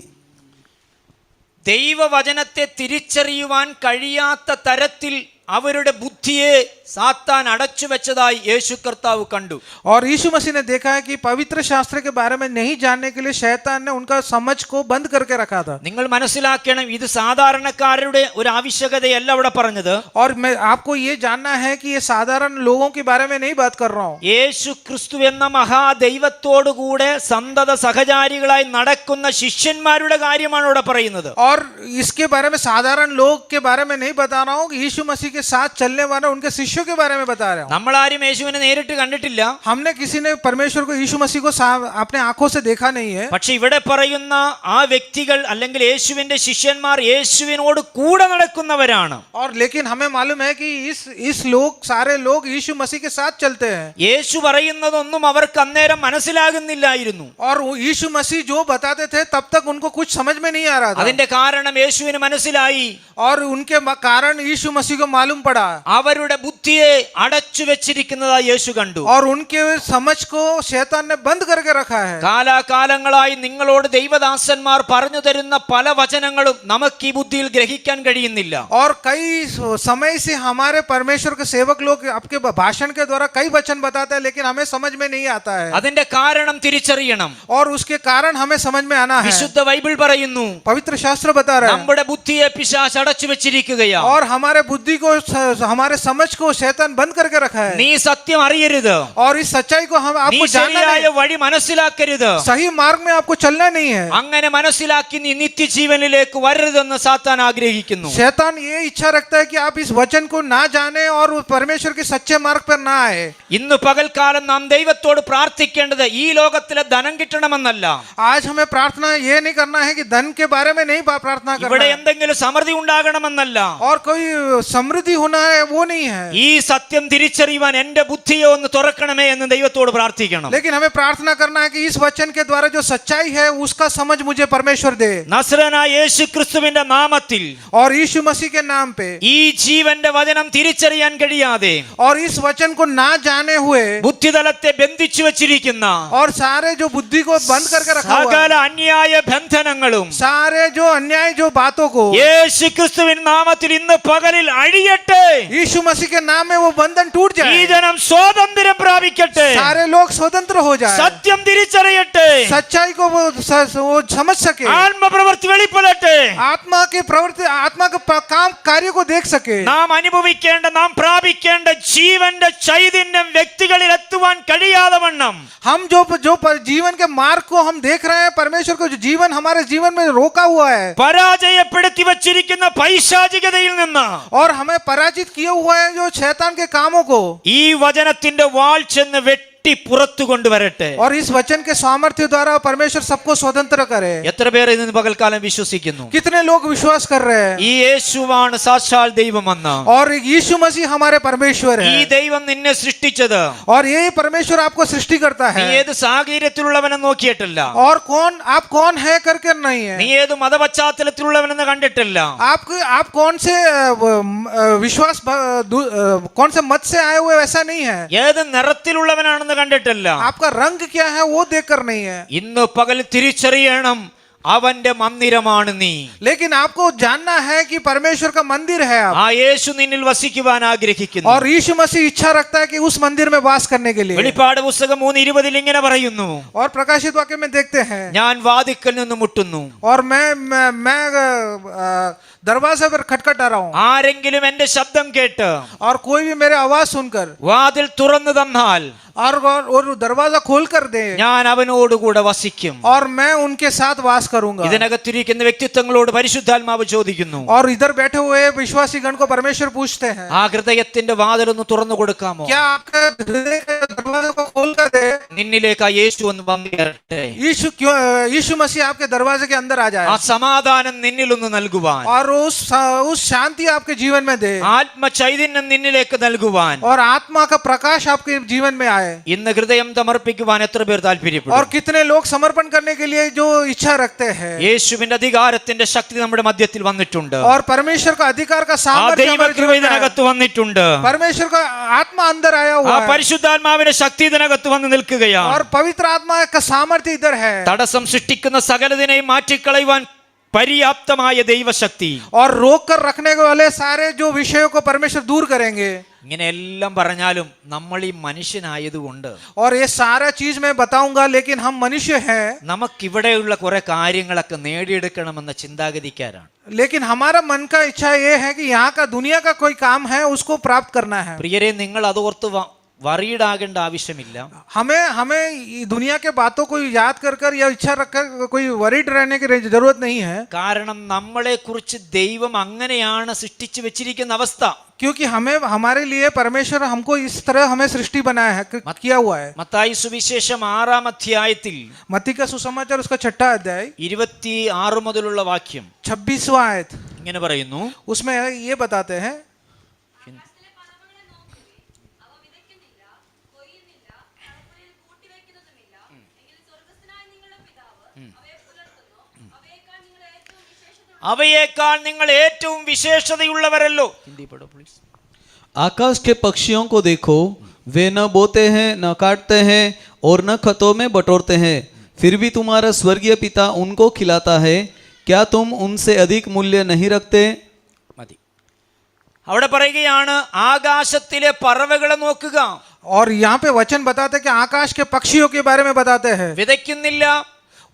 ദൈവവചനത്തെ തിരിച്ചറിയുവാൻ കഴിയാത്ത തരത്തിൽ അവരുടെ ബുദ്ധിയെ സാത്താൻ അടച്ചു വെച്ചതായി യേശു കർത്താവ് കണ്ടു. और यीशु मसीह ने देखा है कि पवित्र शास्त्र के बारे में नहीं जानने के लिए शैतान ने उनका समझ को बंद करके रखा था. നിങ്ങൾ മനസ്സിലാക്കണം, ഇത് സാധാരണക്കാരുടെ ഒരു ആവശ്യകതയല്ല അവിടെ പറഞ്ഞത്. और मैं आपको ये जानना है कि ये साधारण लोगों के बारे में नहीं बात कर रहा हूँ. യേശു ക്രിസ്തു എന്ന മഹാദൈവത്തോടു കൂടെ സന്തത സഹചാരികളായി നടക്കുന്ന ശിഷ്യന്മാരുടെ കാര്യമാണ് ഇവിടെ പറയുന്നത്. और इसके बारे में साधारण लोग के बारे में नहीं बता रहा हूँ, यीशु मसीह के साथ चलने वाले उनके शिष्यों के बारे में बता रहा हूँ. നമ്മൾ ആരും യേശുവിനെ നേരിട്ട് കണ്ടിട്ടില്ല. हमने किसी ने परमेश्वर को, यीशु मसीह को अपने आंखों से देखा नहीं है. പക്ഷെ ഇവിടെ പറയുന്ന ആ വ്യക്തികൾ അല്ലെങ്കിൽ യേശുവിന്റെ ശിഷ്യന്മാർ യേശുവിനോട് കൂടെ നടക്കുന്നവരാണ്. और लेकिन हमें मालूम है कि इस लोग सारे लोग यीशु मसीह के साथ चलते हैं. യേശു പറയുന്നതൊന്നും അവർക്ക് അന്നേരം മനസ്സിലാകുന്നില്ലായിരുന്നു. और यीशु मसीह जो बताते थे तब तक उनको कुछ समझ में नहीं आ रहा था. അതിന്റെ കാരണം യേശുവിന് മനസ്സിലായി. और उनके कारण यीशु मसीह को मालूम पड़ा. അവരുടെ ബുദ്ധിയെ അടച്ചു വെച്ചിരിക്കുന്നതായി യേശു കണ്ടു. और उनके समझ को शैतान ने बंद करके रखा है. കാലാകാലങ്ങളായി നിങ്ങളോട് ദൈവദാസന്മാർ പറഞ്ഞു തരുന്ന പല വചനങ്ങളും നമുക്ക് ഈ ബുദ്ധിയിൽ ഗ്രഹിക്കാൻ കഴിയുന്നില്ല. और कई समय से हमारे परमेश्वर के सेवक लोग आपके भाषण के द्वारा कई वचन बताते हैं, लेकिन हमें समझ में नहीं आता है. അതിന്റെ കാരണം തിരിച്ചറിയണം. और उसके कारण हमें समझ में आना है. വിശുദ്ധ ബൈബിൾ പറയുന്നു, पवित्र शास्त्र बता रहा है. നമ്മുടെ ബുദ്ധിയെ പിശാച് അടച്ചു വെച്ചിരിക്കുകയാണ്. और हमारे बुद्धि को, हमारे समझ को शैतान बंद करके रखा है. നീ സത്യം അറിയരുത്. और इस सच्चाई को हम നീ आपको जानना ശരിയായ नहीं, വഴി മനസ്സിലാക്കരുത്. सही मार्ग में आपको चलना नहीं है. അങ്ങനെ മനസ്സിലാക്കി നീ നിത്യജീവനിലേക്ക് വരരുതെന്ന് സാത്താൻ ആഗ്രഹിക്കുന്നു. शैतान ये इच्छा रखता है कि आप इस वचन को ना जाने और परमेश्वर के सच्चे मार्ग पर ना आए. ഇന്ന് പകൽക്കാലം നാം ദൈവത്തോട് പ്രാർത്ഥിക്കേണ്ടത് ഈ ലോകത്തിലെ ധനം കിട്ടണമെന്നല്ല. आज हमें प्रार्थना ये नहीं करना है कि धन के बारे में नहीं प्रार्थना करना ഇവിടെ है. എന്തെങ്കിലും സമൃദ്ധി ഉണ്ടാകണമെന്നല്ല. और कोई समृद्धि होना है वो नहीं है. ഈ സത്യം തിരിച്ചറിയുവാൻ എന്റെ ബുദ്ധിയെ ഒന്ന് തുറക്കണമേ എന്ന് ദൈവത്തോട് പ്രാർത്ഥിക്കണം. लेकिन हमें प्रार्थना करना है कि इस वचन के द्वारा जो सच्चाई है उसका समझ मुझे परमेश्वर दे. നസ്രനായ യേശു ക്രിസ്തുവിന്റെ നാമത്തിൽ और यीशु मसीह के नाम पे ഈ ജീവന്റെ വചനം തിരിച്ചറിയാൻ കഴിയാതെ और इस वचन को ना जाने हुए ബുദ്ധിതലത്തെ ബന്ധിച്ചു വെച്ചിരിക്കുന്ന और सारे जो बुद्धि को बंद करके रखा हुआ സകല है, അന്യായ ബന്ധനങ്ങളും सारे जो अन्याय जो बातों को യേശു ക്രിസ്തുവിൻ നാമത്തിൽ ഇന്ന് പകലിൽ അഴിയട്ടെ. यीशु मसीह के नाम में वो बंधन टूट ഈ जाए. ജനം സ്വാതന്ത്ര്യം പ്രാപിക്കട്ടെ. सारे लोग स्वतंत्र हो जाए. സത്യം തിരിച്ചറിയട്ടെ. सच्चाई को वो समझ सके. ആത്മപ്രവൃത്തി വെളിപ്പെടട്ടെ. आत्मा की प्रवृत्ति, आत्मा के काम कार्य को देख सके. നാം അനുഭവിക്കേണ്ട, നാം പ്രാപിക്കേണ്ട ജീവന്റെ ചൈതന്യം വ്യക്തികളിൽ എത്തുവാൻ കഴിയാതെ വണ്ണം हम जो जीवन के मार्ग को हम देख रहे हैं, परमेश्वर को जो जीवन हमारे जीवन में रोका हुआ है പരാജയപ്പെടുത്തി വച്ചിരിക്കുന്ന പൈശാചികതയിൽ നിന്ന് और हमें पराजित किए हुए हैं जो शैतान के कामों को, ഈ വചനത്തിന്റെ വാൾ ചെന്ന് വെട്ടി പുറത്തു കൊണ്ടുവരട്ടെ. और इस वचन के सामर्थ्य द्वारा परमेश्वर सबको स्वतंत्र करे. എത്ര പേർ ഇന്ന് പകൽക്കാലം വിശ്വസിക്കുന്നു कितने लोग विश्वास कर रहे हैं ഈ യേശുവാണ് സാക്ഷാൽ ദൈവമെന്ന്? और यीशु मसीह हमारे परमेश्वर ഈ है. ദൈവം നിന്നെ സൃഷ്ടിച്ചത് और यही परमेश्वर आपको सृष्टि करता നീ है. ഏത് സാഹചര്യത്തിലുള്ളവനെന്ന് നോക്കിയിട്ടില്ല. और आप कौन है करके नहीं है. നീ ഏത് മതപശ്ചാത്തലത്തിലുള്ളവനെന്ന് കണ്ടിട്ടില്ല. आप कौन से विश्वास कौन से मत से आए हुए वैसा नहीं है. ഏത് നിറത്തിലുള്ളവനാണെന്ന് കണ്ടിട്ടില്ല. आपका रंग क्या है वो देखकर नहीं है. ഇന്ന് പകൽ തിരിച്ചറിയണം, അവന്റെ മന്ദിരമാണ് നീ. लेकिन आपको जानना है कि परमेश्वर का मंदिर है आप. ആ യേശു നിന്നിൽ വസിക്കുവാൻ ആഗ്രഹിക്കുന്നു. और यीशु मसीह इच्छा रखता है कि उस मंदिर में वास करने के लिए. വെളിപ്പാട് പുസ്തകം 3:20 ഇങ്ങനെ പറയുന്നു, और प्रकाशित वाक्य में देखते हैं, ഞാൻ വാതിൽക്കൽ നിന്ന് മുട്ടുന്നു, और मैं दरवाजे पर खटखटा रहा हूँ. ആരെങ്കിലും എന്റെ ശബ്ദം കേട്ട് और कोई भी मेरे आवाज सुनकर വാതിൽ തുറന്നു തന്നാൽ और दरवाजा खोल कर दे, ഞാൻ അവനോടുകൂടെ വസിക്കും. और मैं उनके साथ वास करूंगा. ഇതിനകത്തിരിക്കുന്ന വ്യക്തിത്വങ്ങളോട് പരിശുദ്ധാത്മാവ് ചോദിക്കുന്നു, और इधर बैठे हुए विश्वासी गण को परमेश्वर पूछते हैं, ആ ഹൃദയത്തിന്റെ വാതിലൊന്ന് തുറന്നു കൊടുക്കാമോ? क्या आपके हृदय के दरवाजे को खोल कर दे, നിന്നിലേക്ക് ആ യേശു ഒന്ന് വന്നു കയറട്ടെ. यीशु मसीह आपके दरवाजे के अंदर आ ആ जाए സമാധാനം നിന്നിലൊന്ന് നൽകുവാൻ, और उस शांति आपके जीवन में दे, ആത്മചൈതന്യം നിന്നിലേക്ക് നൽകുവാൻ, और आत्मा का प्रकाश आपके जीवन में आए. ഇന്ന് ഹൃദയം സമർപ്പിക്കുവാൻ എത്ര പേർ और താല്പര്യപ്പെടും? कितने लोग समर्पण करने के लिए जो इच्छा रखते हैं. യേശുവിന്റെ അധികാരത്തിന്റെ ശക്തി നമ്മുടെ മധ്യത്തിൽ വന്നിട്ടുണ്ട്. और परमेश्वर का अधिकार का ആ सामर्थ्य हमारे ദൈവകൃപ जीवन में आया. ഇതിനകത്ത് വന്നിട്ടുണ്ട്. परमेश्वर का आत्मा अंदर आया ആ हुआ है. പരിശുദ്ധാത്മാവിന്റെ ശക്തി ഇതിനകത്ത് വന്ന് നിൽക്കുകയാണ്. और पवित्र आत्मा का सामर्थ्य इधर है. തടസ്സം സൃഷ്ടിക്കുന്ന സകലതിനെയും മാറ്റിക്കളയുവാൻ പര്യാപ്തമായ ദൈവശക്തി. और रोक कर रखने वाले सारे जो विषयों को परमेश्वर दूर करेंगे. ഇങ്ങനെ എല്ലാം പറഞ്ഞാലും നമ്മൾ ഈ മനുഷ്യനായതുകൊണ്ട് और ये सारा चीज मैं बताऊंगा, लेकिन हम मनुष्य हैं. നമുക്കിവിടെയുള്ള കുറെ കാര്യങ്ങളൊക്കെ നേടിയെടുക്കണമെന്ന ചിന്താഗതിക്കാരാണ്. लेकिन हमारा मन का इच्छा ये है कि यहाँ का दुनिया का कोई काम है उसको प्राप्त करना है. പ്രിയരെ, നിങ്ങൾ അതോർത്ത് വറീഡാകേണ്ട ആവശ്യമില്ല. हमें हमें ये दुनिया के बातों को याद कर कर या इच्छा रखकर कोई वरीड रहने की जरूरत नहीं है. കാരണം നമ്മളെ കുറിച്ച് ദൈവം അങ്ങനെയാണ് സൃഷ്ടിച്ചു വെച്ചിരിക്കുന്ന അവസ്ഥ. क्योंकि हमें हमारे लिए परमेश्वर हमको इस तरह हमें सृष्टि बनाया है, किया हुआ है. മത്തായി സുവിശേഷം 6-ാം അധ്യായത്തിൽ मत्ती का सुसमाचार उसका 6वां अध्याय 26 മുതലുള്ള വാക്യം 26वां आयत ഇങ്ങനെ പറയുന്നു. उसमें ये बताते हैं, അവയേക്കാൾ നിങ്ങൾ ഏറ്റവും വിശേഷതയുള്ളവരല്ലോ. ഹിന്ദി പഠോ പ്ലീസ്. आकाश के पक्षियों को देखो, वे न बोते हैं, न काटते हैं और न खतों में बटोरते हैं, फिर भी तुम्हारा स्वर्गीय पिता उनको खिलाता है. क्या तुम उनसे अधिक मूल्य नहीं रखते? മതി. അവിടെ പറയുകയാണ്, ആകാശത്തിലെ പറവകളെ നോക്കുക. और यहाँ पे वचन बताते हैं कि आकाश के पक्षियों के बारे में बताते हैं. വിതയ്ക്കുന്നില്ല,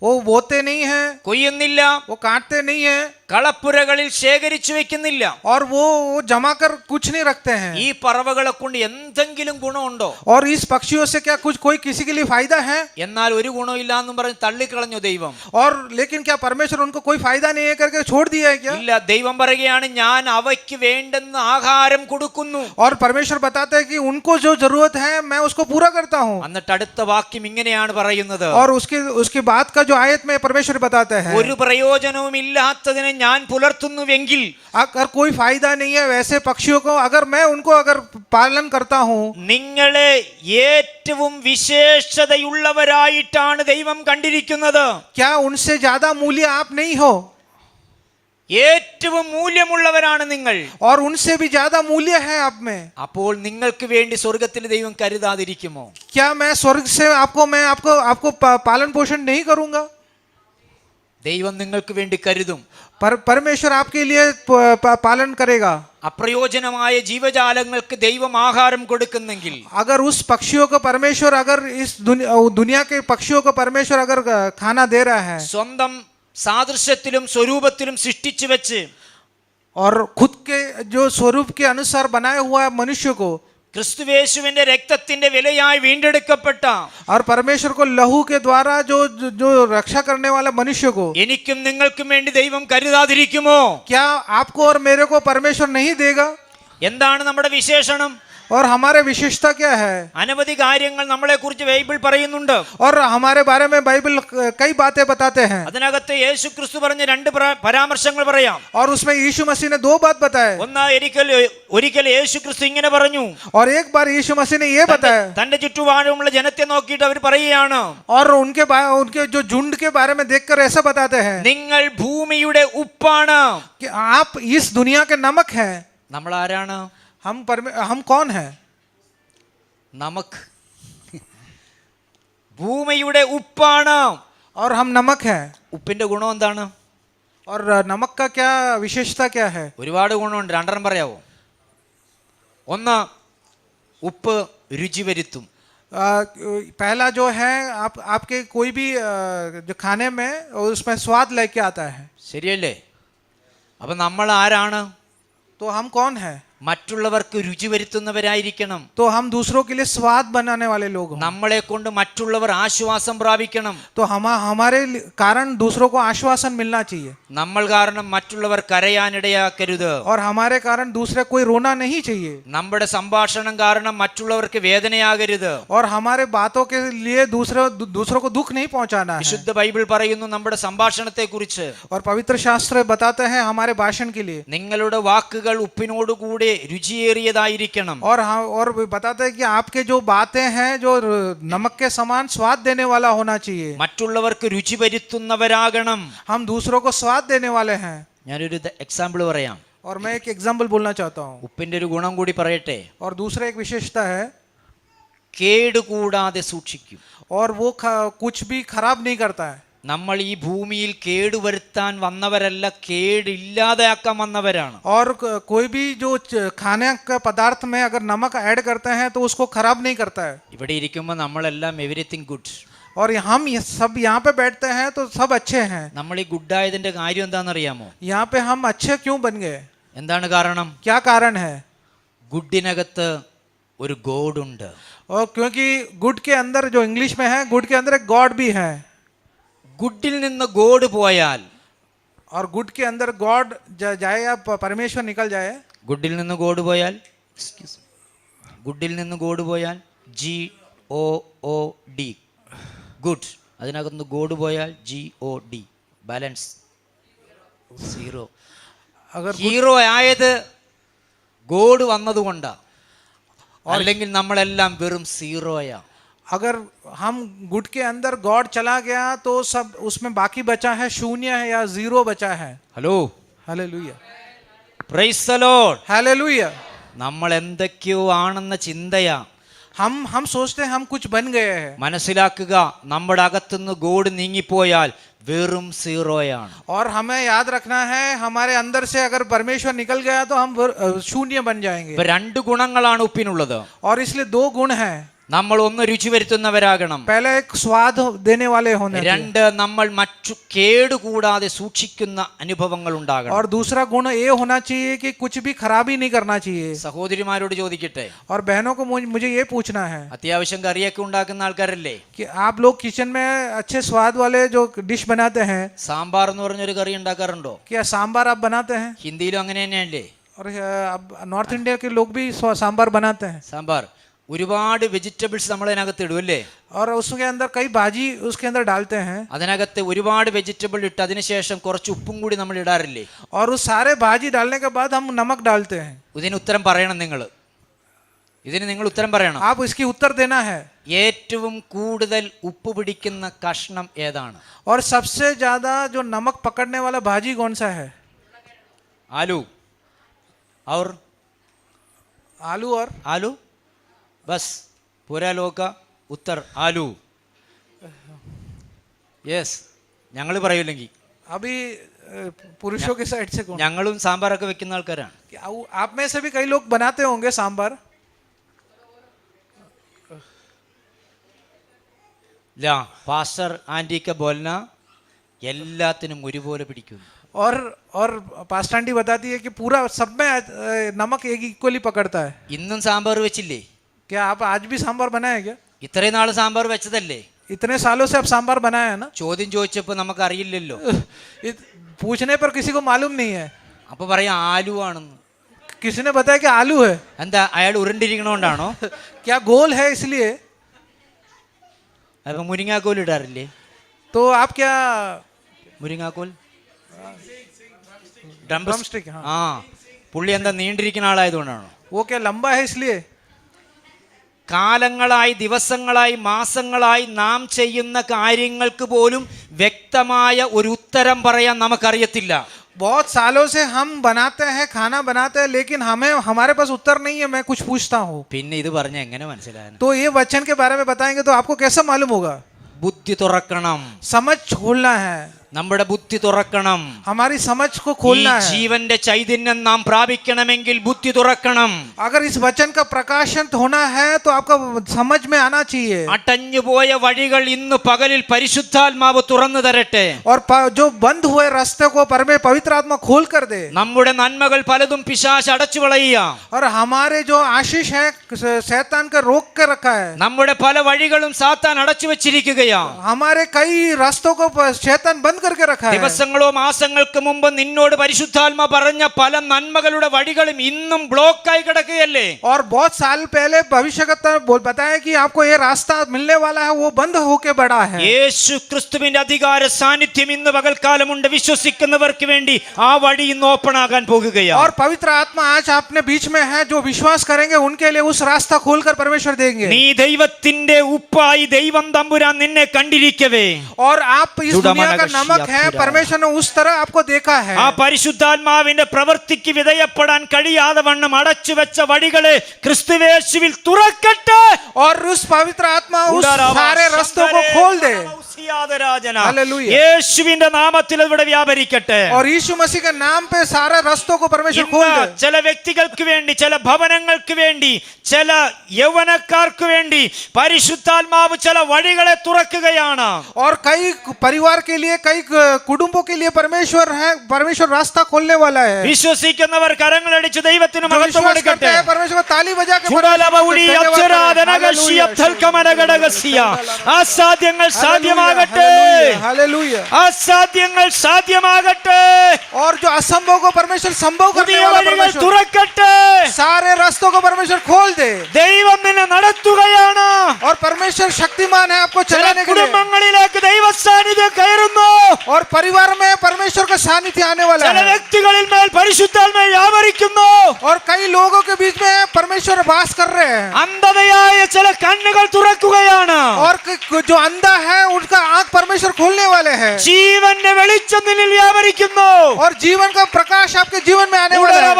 वो बोते नहीं है, കൊയ്യുന്നില്ല, वो काटते नहीं है, കളപ്പുരകളിൽ ശേഖരിച്ചു വെക്കുന്നില്ല. और वो जमा कर कुछ नहीं रखते हैं. ഈ പറവകളെ കൊണ്ട് എന്തെങ്കിലും ഗുണമുണ്ടോ? और इस पक्षियों से क्या कुछ कोई किसी के लिए फायदा है? എന്നാൽ ഒരു ഗുണമില്ല എന്നും പറഞ്ഞ് തള്ളിക്കളഞ്ഞു ദൈവം. और लेकिन क्या परमेश्वर उनको कोई फायदा नहीं है करके छोड़ दिया है क्या? ഇല്ല, ദൈവം പറയുകയാണ്, ഞാൻ അവയ്ക്ക് വേണ്ടുന്ന ആഹാരം കൊടുക്കുന്നു. और परमेश्वर बताते हैं कि उनको जो जरूरत है मैं उसको पूरा करता हूँ. എന്നിട്ട് അടുത്ത വാക്യം ഇങ്ങനെയാണ് പറയുന്നത്, और उसके बाद का जो आयत में परमेश्वर बताते हैं, ഒരു പ്രയോജനവും ഇല്ലാത്തതിനെ ഞാൻ പുലർത്തുന്നുവെങ്കിൽ, अगर कोई फायदा नहीं है वैसे पक्षियों को अगर मैं उनको अगर पालन करता हूँ, നിങ്ങളെ ഏറ്റവും വിശേഷതയുള്ളവരായിട്ടാണ് ദൈവം കണ്ടിരിക്കുന്നത്. क्या उनसे ज्यादा मूल्य आप नहीं हो? ഏറ്റവും മൂല്യമുള്ളവരാണ് നിങ്ങൾ. और उनसे भी ज्यादा मूल्य है आप में. അപ്പോൾ നിങ്ങൾക്ക് വേണ്ടി സ്വർഗത്തിൽ ദൈവം കരുതാതിരിക്കുമോ? क्या मैं स्वर्ग से आपको पालन पोषण नहीं करूंगा? ദൈവം നിങ്ങൾക്ക് വേണ്ടി കരുതും. परमेश्वर आपके लिए पालन करेगा. അപ്രയോജനമായ ജീവജാലങ്ങൾക്ക് ദൈവം ആഹാരം കൊടുക്കുന്നെങ്കിൽ, अगर उस पक्षियों को परमेश्वर अगर इस दुनिया के पक्षियों को परमेश्वर अगर खाना दे रहा है, സ്വന്തം സാദൃശ്യത്തിലും സ്വരൂപത്തിലും സൃഷ്ടിച്ചു വെച്ച് और खुद के जो स्वरूप के अनुसार बनाया हुआ है मनुष्य को, ക്രിസ്തുവേശുവിന്റെ രക്തത്തിന്റെ വിലയായി വീണ്ടെടുക്കപ്പെട്ട और परमेश्वर को लहू के द्वारा जो रक्षा करने वाला मनुष्य को എനിക്കും നിങ്ങൾക്കും വേണ്ടി ദൈവം കരുതാതിരിക്കുമോ? क्या आपको और मेरे को परमेश्वर नहीं देगा? എന്താണ് നമ്മുടെ വിശേഷണം? और हमारे विशेषता क्या है? അനവധി കാര്യങ്ങൾ നമ്മളെ കുറിച്ച് ബൈബിൾ പറയുന്നുണ്ട്. और हमारे बारे में बाइबल कई बातें बताते हैं. അതിനകത്ത് യേശു ക്രിസ്തു പറഞ്ഞ രണ്ട് പരാമർശങ്ങൾ പറയാം. और उसमें यीशु मसीह ने 2 बात बताए. ഒരിക്കൽ യേശു ക്രിസ്തു ഇങ്ങനെ പറഞ്ഞു, और एक बार यीशु मसीह ने ये बताया, തന്റെ ചുറ്റുപാടുമുള്ള ജനത്തെ നോക്കിയിട്ട് അവർ പറയുകയാണ്, और उनके जो झुंड के बारे में देखकर ऐसा बताते हैं നിങ്ങൾ ഭൂമിയുടെ ഉപ്പാണ്. कि आप इस दुनिया के नमक हैं. നമ്മൾ ആരാണ്? हम कौन है? നമക്ക് ഭൂമിയുടെ ഉപ്പാണ്. और हम नमक हैं. ഉപ്പിന്റെ ഗുണം എന്താണ്? और नमक का क्या विशेषता क्या है? ഒരുപാട് ഗുണമുണ്ട്. രണ്ടെണ്ണം പറയാവോ? ഒന്ന്, ഉപ്പ് രുചി വരുത്തും. पहला जो है आपके कोई भी जो खाने में उसमें स्वाद लेके आता है. ശരിയല്ലേ? അപ്പൊ നമ്മൾ ആരാണ്? तो हम कौन है? മറ്റുള്ളവർക്ക് രുചി വരുത്തുന്നവരായിരിക്കണം. तो हम दूसरों के लिए स्वाद बनाने वाले लोग हैं. നമ്മളെ കൊണ്ട് മറ്റുള്ളവർ ആശ്വാസം പ്രാപിക്കണം. तो हमारे कारण दूसरों को आश्वासन मिलना चाहिए. നമ്മൾ കാരണം മറ്റുള്ളവർ കരയാനിടയാക്കരുത്. और हमारे कारण दूसरे कोई रोना नहीं चाहिए. നമ്മുടെ സംഭാഷണം കാരണം മറ്റുള്ളവർക്ക് വേദനയാകരുത്. और हमारे बातों के लिए दूसरों को दुख नहीं पहुंचाना है. വിശുദ്ധ ബൈബിൾ പറയുന്നു നമ്മുടെ സംഭാഷണത്തെ കുറിച്ച്, और पवित्र शास्त्र बताते हैं हमारे भाषण के लिए, നിങ്ങളുടെ വാക്കുകൾ ഉപ്പിനോടുകൂടി രുചിയേറിയതായിരിക്കണം. और बताते हैं कि आपके जो बातें हैं जो नमक के समान स्वाद देने वाला होना चाहिए. മറ്റുള്ളവർക്ക് രുചി വരുത്തുന്നവരാകണം. हम दूसरों को स्वाद देने वाले हैं. ഞാനൊരു എക്സാമ്പിൾ പറയാം. और मैं एक एग्जाम्पल बोलना चाहता हूँ. ഉപ്പിന്റെ ഒരു ഗുണം കൂടി പറയട്ടെ. और दूसरा एक विशेषता है, കേടുകൂടാതെ സൂക്ഷിക്കും. और वो कुछ भी खराब नहीं करता है. നമ്മൾ ഈ ഭൂമിയിൽ കേടുവരുത്താൻ വന്നവരല്ല, കേടില്ലാതെയാക്കാൻ വന്നവരാണ്. और कोई भी जो खाने का पदार्थ में अगर नमक ऐड करते हैं तो उसको खराब नहीं करता है. ഇവിടെ ഇരിക്കുമ്പോൾ നമ്മളെല്ലാം എവരിത്തിങ് ഗുഡ്. और हम सब यहाँ पे बैठते हैं तो सब अच्छे हैं. നമ്മൾ ഈ ഗുഡായതിന്റെ കാര്യം എന്താണെന്നറിയാമോ? यहाँ पे हम अच्छे क्यों बन गए? എന്താണ് കാരണം? क्या कारण है? ഗുഡിനകത്ത് ഒരു ഗോഡ് ഉണ്ട്. और क्योंकि गुड के अंदर, जो इंग्लिश में है, गुड के अंदर एक गॉड भी है. ഗുഡിൽ നിന്ന് ഗോഡ് പോയാൽ, और गुड के अंदर गॉड जाए या परमेश्वर निकल जाए, ഗുഡിൽ നിന്ന് ഗോഡ് പോയാൽ, ഗുഡിൽ നിന്ന് ഗോഡ് പോയാൽ GOOD, ഗുഡ്. അതിനകത്ത് ഗോഡ് പോയാൽ GOD, ബാലൻസ് സീറോ. अगर ഹീറോ ആയത് ഗോഡ് വന്നതുകൊണ്ടാണ്, അല്ലെങ്കിൽ നമ്മളെല്ലാം വെറും സീറോയാ. अगर हम गुड के अंदर गॉड चला गया तो सब उसमें बाकी बचा है शून्य है या जीरो बचा है. Hello, hallelujah, praise the Lord. Hallelujah. നമ്മൾ എന്തൊക്കെയോ ആണെന്ന ചിന്തയാ. हम सोचते हैं हम कुछ बन गए हैं. മനസ്സിലാക്കുക, നമ്മുടെ അകത്തുനിന്ന് ഗോഡ് നീങ്ങിപ്പോയാൽ വെറും സീറോയാണ്. और हमें याद रखना है, हमारे अंदर से अगर परमेश्वर निकल गया तो हम शून्य बन जाएंगे. ഇപ്പൊ രണ്ട് ഗുണങ്ങളാണ് ഉപ്പിനുള്ളത്. और इसलिए दो गुण हैं. നമ്മൾ ഒന്ന് രുചി വരുത്തുന്നവരാകണം. पहले एक स्वाद देने वाले होने चाहिए. രണ്ട്, നമ്മൾ മറ്റു കേടുകൂടാതെ സൂക്ഷിക്കുന്ന അനുഭവങ്ങൾ ഉണ്ടാകണം. और दूसरा गुण ये होना चाहिए कि कुछ भी खराबी नहीं करना चाहिए. സഹോദരിമാരോട് ചോദിക്കട്ടെ, और बहनों को मुझे ये पूछना है അത്യാവശ്യം കറിയൊക്കെ ഉണ്ടാക്കുന്ന ആൾക്കാരല്ലേ? कि आप लोग किचन में अच्छे स्वाद वाले जो डिश बनाते हैं, സാമ്പാർ എന്ന് പറഞ്ഞൊരു കറി ഉണ്ടാക്കാറുണ്ടോ? क्या सांबार आप बनाते हैं? ഹിന്ദിയിലും അങ്ങനെ തന്നെയല്ലേ और अब नॉर्थ इंडिया के लोग भी सांबार बनाते हैं. സാമ്പാർ. ഒരുപാട് വെജിറ്റബിൾസ് നമ്മൾ അതിനകത്ത് ഇടും അല്ലേ? और उसके अंदर कई भाजी उसके अंदर डालते हैं. അതിനകത്ത് ഒരുപാട് വെജിറ്റബിൾ ഇട്ട് അതിനുശേഷം കുറച്ച് ഉപ്പും കൂടി നമ്മൾ ഇടാറില്ലേ? और उस सारे भाजी डालने के बाद हम नमक डालते हैं. ഇതിന് ഉത്തരം പറയണം നിങ്ങൾ. ഇതിന് നിങ്ങൾ ഉത്തരം പറയണം. आप इसकी उत्तर देना है. ഏറ്റവും കൂടുതൽ ഉപ്പ് പിടിക്കുന്ന കഷ്ണം ഏതാണ്? और सबसे ज्यादा जो नमक पकड़ने वाला भाजी कौन सा है? आलू. और आलू. और आलू बस पूरा लोग का उत्तर आलू. യെസ്, ഞങ്ങൾ പറയൂല്ലെങ്കിൽ अभी पुरुषों के साइड से कौन? ഞങ്ങളും സാമ്പാറൊക്കെ വെക്കുന്ന ആൾക്കാരാണ്. आप में से भी कई लोग बनाते होंगे सांबार. ലാ പാസ്റ്റർ ആൻറ്റിക്ക ബോലന എല്ലാത്തിനും ഒരുപോലെ പിടിക്കുന്നു. और पास्टर आंटी बताती है कि पूरा सब में नमक एक इक्वली पकड़ता है. ഇന്നും സാമ്പാർ വെച്ചില്ലേ? क्या आप आज भी सांबार बनाए क्या? ഇത്രയും നാൾ സാമ്പാർ വെച്ചതല്ലേ? इतने सालों से आप सांबार बनाए है ना. ചോദ്യം ചോദിച്ചപ്പോൾ നമുക്ക് അറിയില്ലല്ലോ. पूछने पर किसी को मालूम नहीं है. അപ്പൊ പറയാം ആലു ആണെന്ന്. किसी ने बताया कि आलू है. എന്താ, അയാൾ ഉരുണ്ടിരിക്കണോണ്ടാണോ? क्या गोल है इसलिए? അപ്പൊ മുരിങ്ങാക്കോൽ ഇടാറില്ലേ? तो आप क्या മുരിങ്ങാക്കോൽ ड्रम स्टिक? हाँ. ആ, പുള്ളി എന്താ നീണ്ടിരിക്കുന്ന ആളായതുകൊണ്ടാണോ? वो क्या लंबा है इसलिए? കാലങ്ങളായി, ദിവസങ്ങളായി, മാസങ്ങളായി നാം ചെയ്യുന്ന കാര്യങ്ങൾക്ക് പോലും വ്യക്തമായ ഒരു ഉത്തരം പറയാൻ നമുക്കറിയത്തില്ല. बहुत सालों से हम बनाते हैं, खाना बनाते हैं, लेकिन हमारे पास उत्तर नहीं है. मैं कुछ पूछता हूँ പിന്നെ ഇത് പറഞ്ഞ എങ്ങനെ മനസ്സിലാകാൻ? तो ये वचन के बारे में बताएंगे तो आपको कैसा मालूम होगा? ബുദ്ധി തുറക്കണം. समझ खोलना है. നമ്മുടെ ബുദ്ധി തുറക്കണം. हमारी समझ को ഈ खोलना है. ജീവന്റെ ചൈതന്യം നാം പ്രാപിക്കണമെങ്കിൽ ബുദ്ധി തുറക്കണം. अगर इस वचन का प्रकाशन होना है तो आपका समझ में आना चाहिए. അടഞ്ഞുപോയ വഴികൾ ഇന്ന് പകലിൽ പരിശുദ്ധാത്മാവ് തുറന്നു തരട്ടെ. और जो बंद हुए रास्ते को पवित्र आत्मा खोल कर दे. നമ്മുടെ നന്മകൾ പലതും പിശാച് അടച്ചു കളയുക. और हमारे जो आशीष है शैतान का रोक के रखा है. നമ്മുടെ പല വഴികളും സാത്താൻ അടച്ചു വെച്ചിരിക്കുകയാ. हमारे कई रास्तों को शैतान बंद करके रखा है. ദിവസങ്ങളോ മാസങ്ങൾക്ക് മുമ്പ് നിന്നോട് പരിശുദ്ധാത്മ പറഞ്ഞ പല നന്മകളുടെ വഴികളും ഇന്നും ബ്ലോക്കായി കിടക്കുകയല്ലേ? और बहुत साल पहले भविष्यवक्ता बताया कि आपको ये रास्ता मिलने वाला है, वो बंद होके बड़ा है. യേശു ക്രിസ്തുവിന്റെ അധികാര സാന്നിധ്യം ഇന്ന് പകൽക്കാലമുണ്ട്. വിശ്വസിക്കുന്നവർക്ക് വേണ്ടി ആ വഴി ഇന്ന് ഓപ്പൺ ആകാൻ പോകുകയാണ്. और पवित्र आत्मा आज अपने बीच में है. जो विश्वास करेंगे उनके लिए उस रास्ता खोलकर परमेश्वर देंगे. നീ ദൈവത്തിന്റെ ഉപ്പായി ദൈവം തമ്പുരാൻ നിന്നെ കണ്ടിരിക്കവേ, और आप इस दुनिया का नमक है, परमेश्वर ने उस तरह आपको देखा है। ആ പരിശുദ്ധാത്മാവിന്റെ പ്രവൃത്തിക്ക് വിധേയപ്പെടാൻ കഴിയാതെ വണ്ണം അടച്ചു വെച്ച വഴികളെ ക്രിസ്തുവേശുവിൽ തുറക്കട്ടെ. और उस पवित्र आत्मा उस सारे रास्तों को खोल दे। ഹല്ലേലൂയ. യേശുവിന്റെ നാമത്തിൽ ഇവിടെ വ്യാപരിക്കട്ടെ. और यीशु मसीह के नाम पे सारे रास्तों को परमेश्वर खोल ഇന്ന് दे। ചില വ്യക്തികൾക്ക് വേണ്ടി, ചില ഭവനങ്ങൾക്ക് വേണ്ടി, ചില യൗവനക്കാർക്ക് വേണ്ടി പരിശുദ്ധാത്മാവ് ചില വഴികളെ തുറക്കുകയാണ്. और कई परिवार के लिए, कई कुटुंबों के लिए परमेश्वर रास्ता खोलने वाला है। വിശ്വസിക്കുന്നവർ കരങ്ങളടിച്ച് ദൈവത്തിന് जो മഹത്വം विश्वास करते കൊടുക്കട്ടെ. हैं, परमेश्वर को ताली बजा के ചുടലബൗളി धन्यवाद അക്ഷരാധനഗശ്യ करें। അബ്ദൽകമനഗടഗസ്യ. അസാധ്യങ്ങൾ സാധ്യമാകട്ടെ. हालेलुया। അസാധ്യങ്ങൾ സാധ്യമാകട്ടെ. और जो असंभव को परमेश्वर संभव करने പുതിയ वाला വഴികൾ परमेश्वर തുറക്കട്ടെ. सारे रास्तों को परमेश्वर खोल दे। ദൈവം നിന്നെ നടത്തുകയാണ്. और परमेश्वर शक्तिमान है आपको ചില चलाने के लिए। കുടുംബങ്ങളിലേക്ക് ദൈവ സാന്നിധ്യം കയറുന്നു. और परिवार में परमेश्वर का सानिध्य आने वाला ചില है। വ്യക്തികളിൽ മേൽ പരിശുദ്ധാത്മ വ്യാപരിക്കുന്നു. और कई लोगों के बीच में परमेश्वर वास कर रहे हैं। അന്ധതയായ ചില കണ്ണുകൾ തുറക്കുകയാണ്. और जो अंधा है उनका आंख परमेश्वर खोलने वाले हैं। ജീവന്റെ വെളിച്ചം നിന്നിൽ വ്യാപരിക്കുന്നു. और जीवन का प्रकाश आपके जीवन में आने वाला है।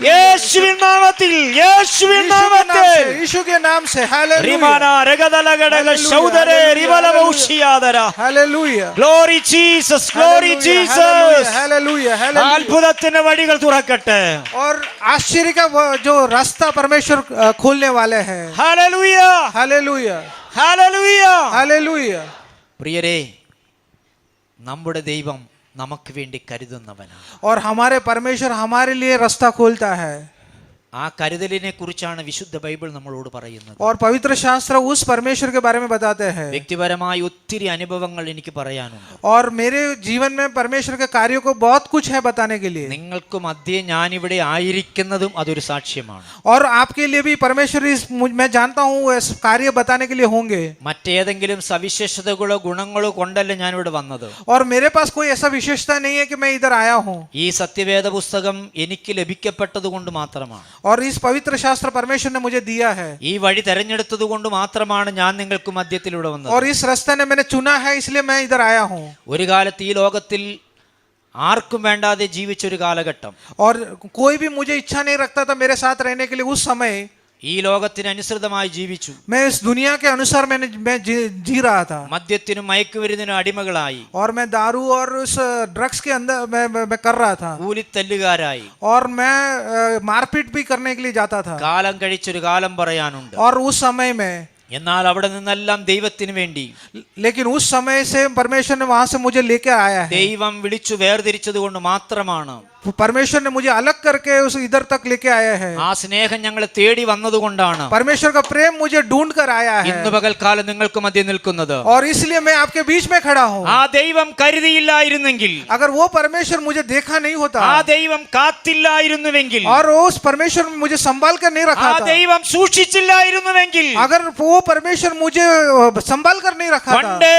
യേശുവിൻ നാമത്തിൽ, യേശുവിൻ നാമത്തിൽ. यीशु के नाम से റിമാന രഗദലഗടഗ ശൗദരേ റിവലവൗഷിയാദര. Hallelujah. Glory Jesus, glory Jesus. Hallelujah. അത്ഭുതത്തിന്റെ വഴികൾ തുറക്കട്ടെ. और आश्चर्य का जो रास्ता परमेश्वर खोलने वाले हैं। Hallelujah, hallelujah. ഹല്ലേലൂയ. हालेलुया। പ്രിയരേ, നമ്മുടെ ദൈവം നമുക്ക് വേണ്ടി കരുതുന്നവനാണ്. और हमारे परमेश्वर हमारे लिए रास्ता खोलता है। ആ കരുതലിനെ കുറിച്ചാണ് വിശുദ്ധ ബൈബിൾ നമ്മളോട് പറയുന്നത്. और पवित्र शास्त्र उस परमेश्वर के बारे में बताते हैं। വ്യക്തിപരമായി ഒത്തിരി അനുഭവങ്ങൾ എനിക്ക് പറയാനുണ്ട്. और मेरे जीवन में परमेश्वर के कार्यों को बहुत कुछ है बताने के लिए। നിങ്ങൾക്ക് മധ്യേ ഞാനിവിടെ ആയിരിക്കുന്നതും അതൊരു സാക്ഷ്യമാണ്. और आपके लिए भी परमेश्वर मैं जानता हूँ इस कार्य बताने के लिए होंगे। മറ്റേതെങ്കിലും സവിശേഷതകളോ ഗുണങ്ങളോ കൊണ്ടല്ല ഞാനിവിടെ വന്നത്. और मेरे पास कोई ऐसा विशेषता नहीं है कि मैं इधर आया हूँ। ഈ സത്യവേദ പുസ്തകം എനിക്ക് ലഭിക്കപ്പെട്ടത് കൊണ്ട് മാത്രമാണ്. और इस पवित्र शास्त्र परमेश्वर ने मुझे दिया है। ഈ വഴി തെരഞ്ഞെടുത്തത് കൊണ്ട് മാത്രമാണ് ഞാൻ നിങ്ങൾക്ക് മധ്യത്തിലൂടെ വന്നത്. और इस रास्ते ने मैंने चुना है, इसलिए मैं इधर आया हूँ। ഒരു കാലത്ത് ഈ ലോകത്തിൽ ആർക്കും വേണ്ടാതെ ജീവിച്ചൊരു കാലഘട്ടം. और कोई भी मुझे इच्छा नहीं रखता था मेरे साथ रहने के लिए। उस समय ഈ ലോകത്തിന് അനുസൃതമായി ജീവിച്ചു. मैं इस दुनिया के अनुसार मैं जी रहा था। മദ്യത്തിനും മയക്കുമരുന്നിനും അടിമകളായി, और मैं दारू और उस ड्रग्स के अंदर मैं कर रहा था। കൂലിത്തല്ലുകാരായി. और मैं मारपीट भी करने के लिए जाता था। കാലം കഴിച്ചൊരു കാലം പറയാനുണ്ട്. और उस समय में, എന്നാൽ അവിടെ നിന്നെല്ലാം ദൈവത്തിന് വേണ്ടി लेकिन उस समय से परमेश्वर ने वहां से मुझे लेकर आया है। ദൈവം വിളിച്ചു വേർതിരിച്ചത് കൊണ്ട് മാത്രമാണ്. परमेश्वर ने मुझे अलग करके उस इधर तक लेके आया है। ആ സ്നേഹം ഞങ്ങളെ തേടി വന്നതുകൊണ്ടാണ് परमेश्वर का प्रेम मुझे ढूंढ कर आया है। ഇന്ന് പകൽക്കാലം നിങ്ങൾക്ക് മധ്യേ നിൽക്കുന്നത്. और इसलिए मैं आपके बीच में खड़ा हूँ। ആ ദൈവം കരുതിയില്ലായിരുന്നെങ്കിൽ, अगर वो परमेश्वर मुझे देखा नहीं होता, ആ ദൈവം കാത്തില്ലായിരുന്നുവെങ്കിൽ, और उस परमेश्वर मुझे संभाल कर नहीं ആ रखा था, ദൈവം സൂക്ഷിച്ചില്ലായിരുന്നുവെങ്കിൽ, अगर वो परमेश्वर मुझे संभाल कर नहीं रखा था, പണ്ടേ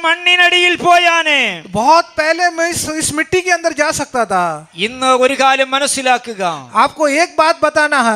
മണ്ണിനടിയിൽ പോയാനെ. बहुत पहले मैं इस मिट्टी के अंदर जा सकता था। ഇന്ന് ഒരു കാര്യം മനസ്സിലാക്കുക. आपको एक बात बताना है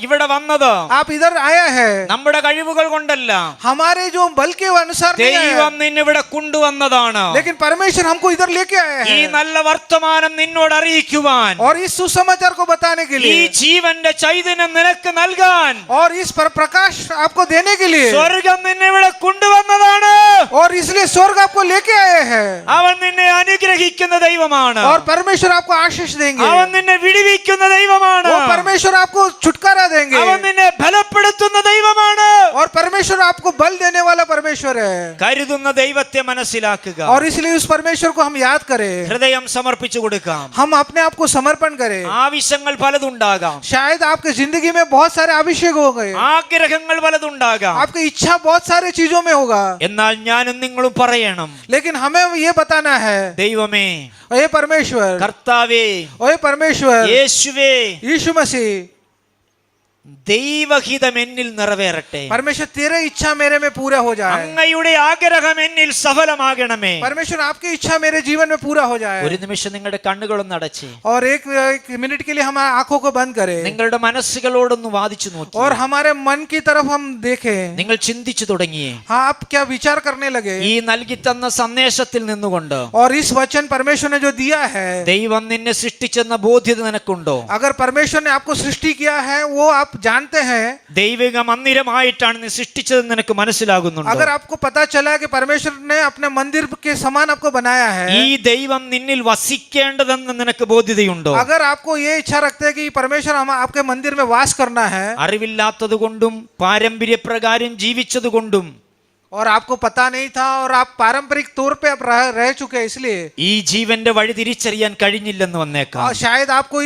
ഇവിടെ വന്നത് आप इधर आया है നമ്മുടെ കഴിവുകൾ കൊണ്ടല്ല. हमारे जो बल के अनुसार नहीं आया ദൈവം है, നിന്നെ ഇവിടെ കൊണ്ടുവന്നതാണ്. लेकिन परमेश्वर हमको इधर लेके आया ഈ है। നല്ല വർത്തമാനം നിന്നോട് അറിയിക്കുവാൻ, और इस सुसमाचार को बताने के ഈ लिए, ജീവന്റെ ചൈതന്യം നിനക്ക് നൽകാൻ और इस प्रकाश आपको देने के लिए, സ്വർഗം നിന്നെ ഇവിടെ കൊണ്ടുവന്നതാണ്. और इसलिए स्वर्ग आपको लेके आए हैं। അവൻ നിന്നെ അനുഗ്രഹിക്കുന്ന ദൈവമാണ്. और परमेश्वर आपको आशीष देंगे। അവൻ നിന്നെ വിടുവിക്കുന്ന ദൈവമാണ്. वो परमेश्वर आपको छुटकारा देंगे। അവൻ നിന്നെ ബലപ്പെടുത്തുന്ന ദൈവമാണ്. और परमेश्वर आपको बल देने वाला परमेश्वर है। കരുതുന്ന ദൈവത്തെ മനസ്സിലാക്കുക. और इसलिए उस परमेश्वर को हम याद करें, ഹൃദയം സമർപ്പിച്ചു കൊടുക്കാം. हम अपने आप को समर्पण करें। ആവശ്യങ്ങൾ പലതുണ്ടാകാം, शायद आपके जिंदगी में बहुत सारे अभिषेक हो गए, ആഗ്രഹങ്ങൾ പലതുണ്ടാകാം. आपकी इच्छा बहुत सारी चीजों में होगा, എന്നാൽ ഞാനും നിങ്ങളും പറയണം, लेकिन हमें ये बताना है, ദൈവമേ, हे परमेश्वर, കർത്താവേ, हे परमेश्वर, യേശുവേ, यीशु मसीह, ദൈവഹിതം എന്നിൽ നിറവേറട്ടെ. परमेश्वर तेरे इच्छा मेरे में पूरा हो जाए. അങ്ങയുടെ ആഗ്രഹം എന്നിൽ സഫലമാകണമേ. परमेश्वर आपकी इच्छा मेरे जीवन में पूरा हो जाए. ഒരു നിമിഷം നിങ്ങളുടെ കണ്ണുകളൊന്ന് അടച്ച് और एक मिनट के लिए हम आंखों को बंद करें നിങ്ങളുടെ മനസ്സുകളോടൊന്ന് വാദിച്ചു നോക്കി. और हमारे मन की तरफ हम देखें. നിങ്ങൾ ചിന്തിച്ചു തുടങ്ങിയേ हाँ, आप क्या विचार करने लगे? ഈ നൽകി തന്ന സന്ദേശത്തിൽ നിന്നുകൊണ്ട് और इस वचन परमेश्वर ने जो दिया है, ദൈവം നിന്നെ സൃഷ്ടിച്ചെന്ന ബോധ്യത നിനക്കുണ്ടോ? अगर परमेश्वर ने आपको सृष्टि किया है वो आप जानते हैं, ദൈവിക മന്ദിരമായിട്ടാണ് നീ സൃഷ്ടിച്ചതെന്ന് നിനക്ക് മനസ്സിലാകുന്നുണ്ടോ? अगर आपको पता चला कि परमेश्वर ने अपने मंदिर के समान आपको बनाया है, ഈ ദൈവം നിന്നിൽ വസിക്കേണ്ടതെന്ന് നിനക്ക് ബോധ്യതയുണ്ടോ? अगर आपको ये इच्छा रखते हैं कि परमेश्वर हम आपके मंदिर में वास करना है, അറിവില്ലാത്തതുകൊണ്ടും പാരമ്പര്യപ്രകാരം ജീവിച്ചതുകൊണ്ടും और आपको पता नहीं था और आप पारंपरिक तौर पे आप रह चुके हैं, इसलिए ഈ ജീവന്റെ വഴി തിരിച്ചറിയാൻ കഴിഞ്ഞില്ലെന്ന് വന്നേക്കാം. और शायद आपको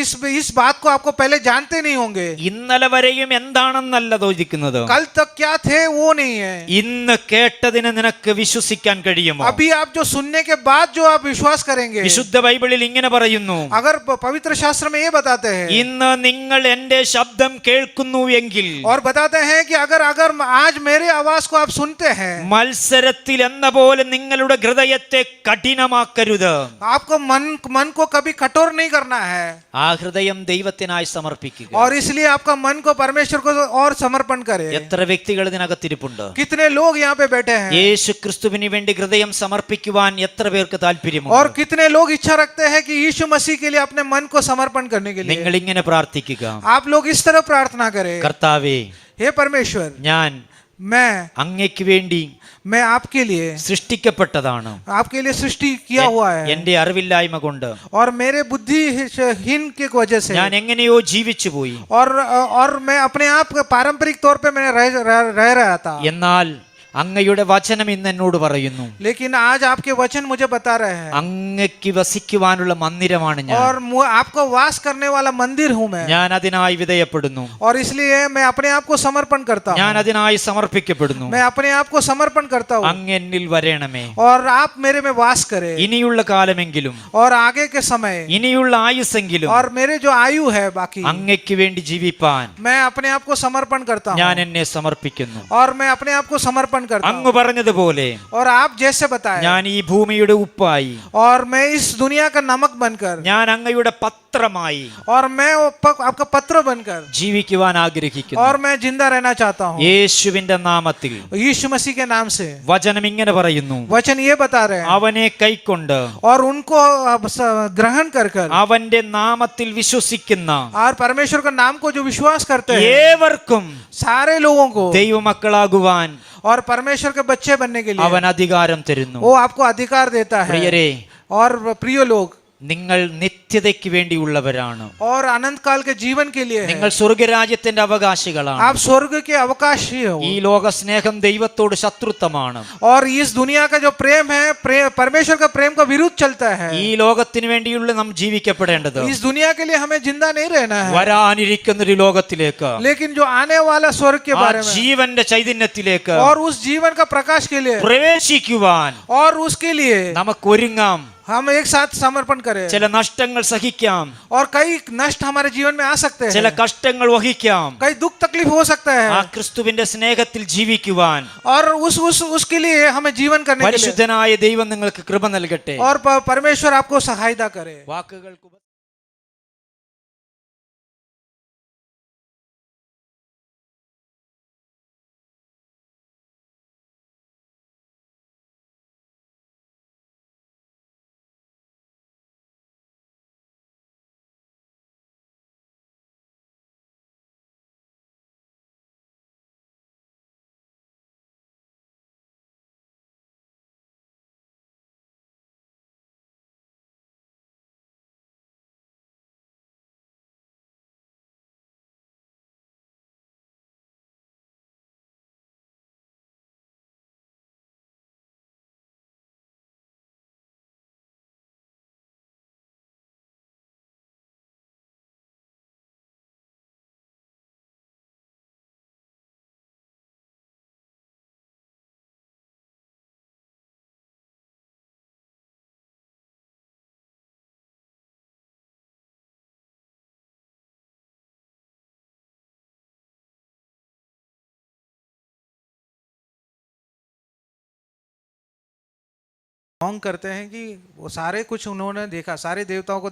इस बात को आपको पहले जानते नहीं होंगे. ഇന്നലെ വരെയും എന്താണെന്നല്ല ചോദിക്കുന്നത്, कल तक क्या थे वो नहीं है. ഇന്ന് കേട്ടതിന് നിനക്ക് വിശ്വസിക്കാൻ കഴിയുമോ? अभी आप जो सुनने के बाद जो आप विश्वास करेंगे, വിശുദ്ധ ബൈബിളിൽ ഇങ്ങനെ പറയുന്നു, अगर पवित्र शास्त्र में ये बताते हैं ഇന്ന് നിങ്ങൾ എന്റെ ശബ്ദം കേൾക്കുന്നു എങ്കിൽ और बताते हैं कि अगर अगर आज मेरे आवाज को आप सुनते हैं, മത്സരത്തിൽ എന്ന പോലെ നിങ്ങളുടെ ഹൃദയത്തെ കഠിനമാക്കരുത്. आपको मन को कभी कठोर नहीं करना है ആ ഹൃദയം ദൈവത്തിനായി സമർപ്പിക്കുക. और इसलिए आपका मन को परमेश्वर को और समर्पण करे. എത്ര വ്യക്തികൾ ഇതിനകത്തിരിപ്പുണ്ട്? कितने लोग यहाँ पे बैठे हैं യേശു ക്രിസ്തുവിന് വേണ്ടി ഹൃദയം സമർപ്പിക്കുവാൻ എത്ര പേർക്ക് താല്പര്യമുണ്ട്? और कितने लोग इच्छा रखते हैं कि यीशु मसीह के लिए अपने मन को समर्पण करने के लिए. നിങ്ങൾ ഇങ്ങനെ പ്രാർത്ഥിക്കുക, आप लोग इस तरह प्रार्थना करें, കർത്താവേ, हे परमेश्वर, ഞാൻ मैं അങ്ങയ്ക്ക് വേണ്ടി आपके लिए സൃഷ്ടിക്കപ്പെട്ടതാണ്. आपके लिए सृष्टि किया हुआ है എന്റെ അറിവില്ലായ്മ കൊണ്ട് और मेरे बुद्धिहीन की वजह से ഞാൻ എങ്ങനെയോ ജീവിച്ചു പോയി. और मैं अपने आप पारंपरिक तौर पे मैं रह रहा था. എന്നാൽ അങ്ങയുടെ വചനം ഇന്ന് എന്നോട് പറയുന്നു, लेकिन आज आपके वचन मुझे बता रहे हैं അങ്ങയ്ക്ക് വസിക്കുവാനുള്ള മന്ദിരമാണ് ഞാൻ. और आपको वास करने वाला मंदिर हूँ मैं. ഞാൻ അതിനായി വിധേയപ്പെടുന്നു. और इसलिए मैं अपने आप को समर्पण करता ഞാൻ हूँ. അതിനായി സമർപ്പിക്കപ്പെടുന്നു. मैं अपने आप को समर्पण करता हूँ അങ്ങ് എന്നിൽ വരണമേ. और आप मेरे में वास करें. ഇനിയുള്ള കാലമെങ്കിലും और आगे के समय ഇനിയുള്ള ആയുസ്സെങ്കിലും और मेरे जो आयु है बाकी, അങ്ങയ്ക്ക് വേണ്ടി ജീവിപ്പാൻ मैं अपने आप को समर्पण करता ഞാൻ हूँ എന്നെ സമർപ്പിക്കുന്നു. और मैं अपने आप को समर्पण करता അങ്ങ് हूँ. പറഞ്ഞതുപോലെ और आप जैसे बताए, ഞാൻ ഈ ഭൂമിയുടെ ഉപ്പായി, और मैं इस दुनिया का नमक बनकर, ഞാൻ അങ്ങയുടെ പത്രമായി और मैं आपका पत्र बनकर ജീവിക്കുവാൻ ആഗ്രഹിക്കുന്നു. और मैं जिंदा रहना चाहता हूँ യേശുവിന്റെ നാമത്തിൽ यीशु मसीह के नाम से. വചനം ഇങ്ങനെ പറയുന്നു, वचन ये बता रहे हैं അവനെ കൈക്കൊണ്ട് और उनको ग्रहण कर അവന്റെ നാമത്തിൽ വിശ്വസിക്കുന്ന और परमेश्वर का नाम को जो विश्वास करते हैं ഏവർക്കും सारे लोगों को ദൈവമക്കളാകുവാൻ और परमेश्वर के बच्चे बनने के लिए അവൻ അധികാരം തരുന്നു. वो आपको अधिकार देता है. പ്രിയരേ, और प्रिय लोग, നിങ്ങൾ നിത്യതയ്ക്ക് വേണ്ടിയുള്ളവരാണ്. और अनंत काल के जीवन के लिए നിങ്ങൾ है. സ്വർഗരാജ്യത്തിന്റെ അവകാശികളാണ്. आप स्वर्ग के अवकाशी हो. ഈ ലോക സ്നേഹം ദൈവത്തോട് ശത്രുത്വമാണ്. और इस दुनिया का जो प्रेम है परमेश्वर का प्रेम का विरुद्ध चलता है. ഈ ലോകത്തിന് വേണ്ടിയുള്ള നാം ജീവിക്കപ്പെടേണ്ടത് इस दुनिया के लिए हमें जिंदा नहीं रहना है, വരാനിരിക്കുന്ന ഒരു ലോകത്തിലേക്ക്, लेकिन जो आने वाला स्वर्ग के ആ बारे में ജീവന്റെ ചൈതന്യത്തിലേക്ക് और उस जीवन का प्रकाश के लिए പ്രവേശിക്കുവാൻ और उसके लिए നമുക്ക് ഒരുങ്ങാം. हम एक साथ समर्पण करें. ചില നഷ്ടങ്ങൾ സഹിക്കാം, और कई नष्ट हमारे जीवन में आ सकते ചില हैं, കഷ്ടങ്ങൾ വഹിക്കാം. कई दुख तकलीफ हो सकता ആ है, ക്രിസ്തുവിന്റെ സ്നേഹത്തിൽ ജീവിക്കുവാൻ और उसके लिए हमें जीवन करने के लिए പരിശുദ്ധനായ ദൈവം നിങ്ങൾക്ക് കൃപ നൽകട്ടെ. और परमेश्वर आपको सहायता करे. വാക്കുകൾക്ക് लॉन्ग करते हैं कि वो सारे कुछ उन्होंने देखा, सारे देवताओं को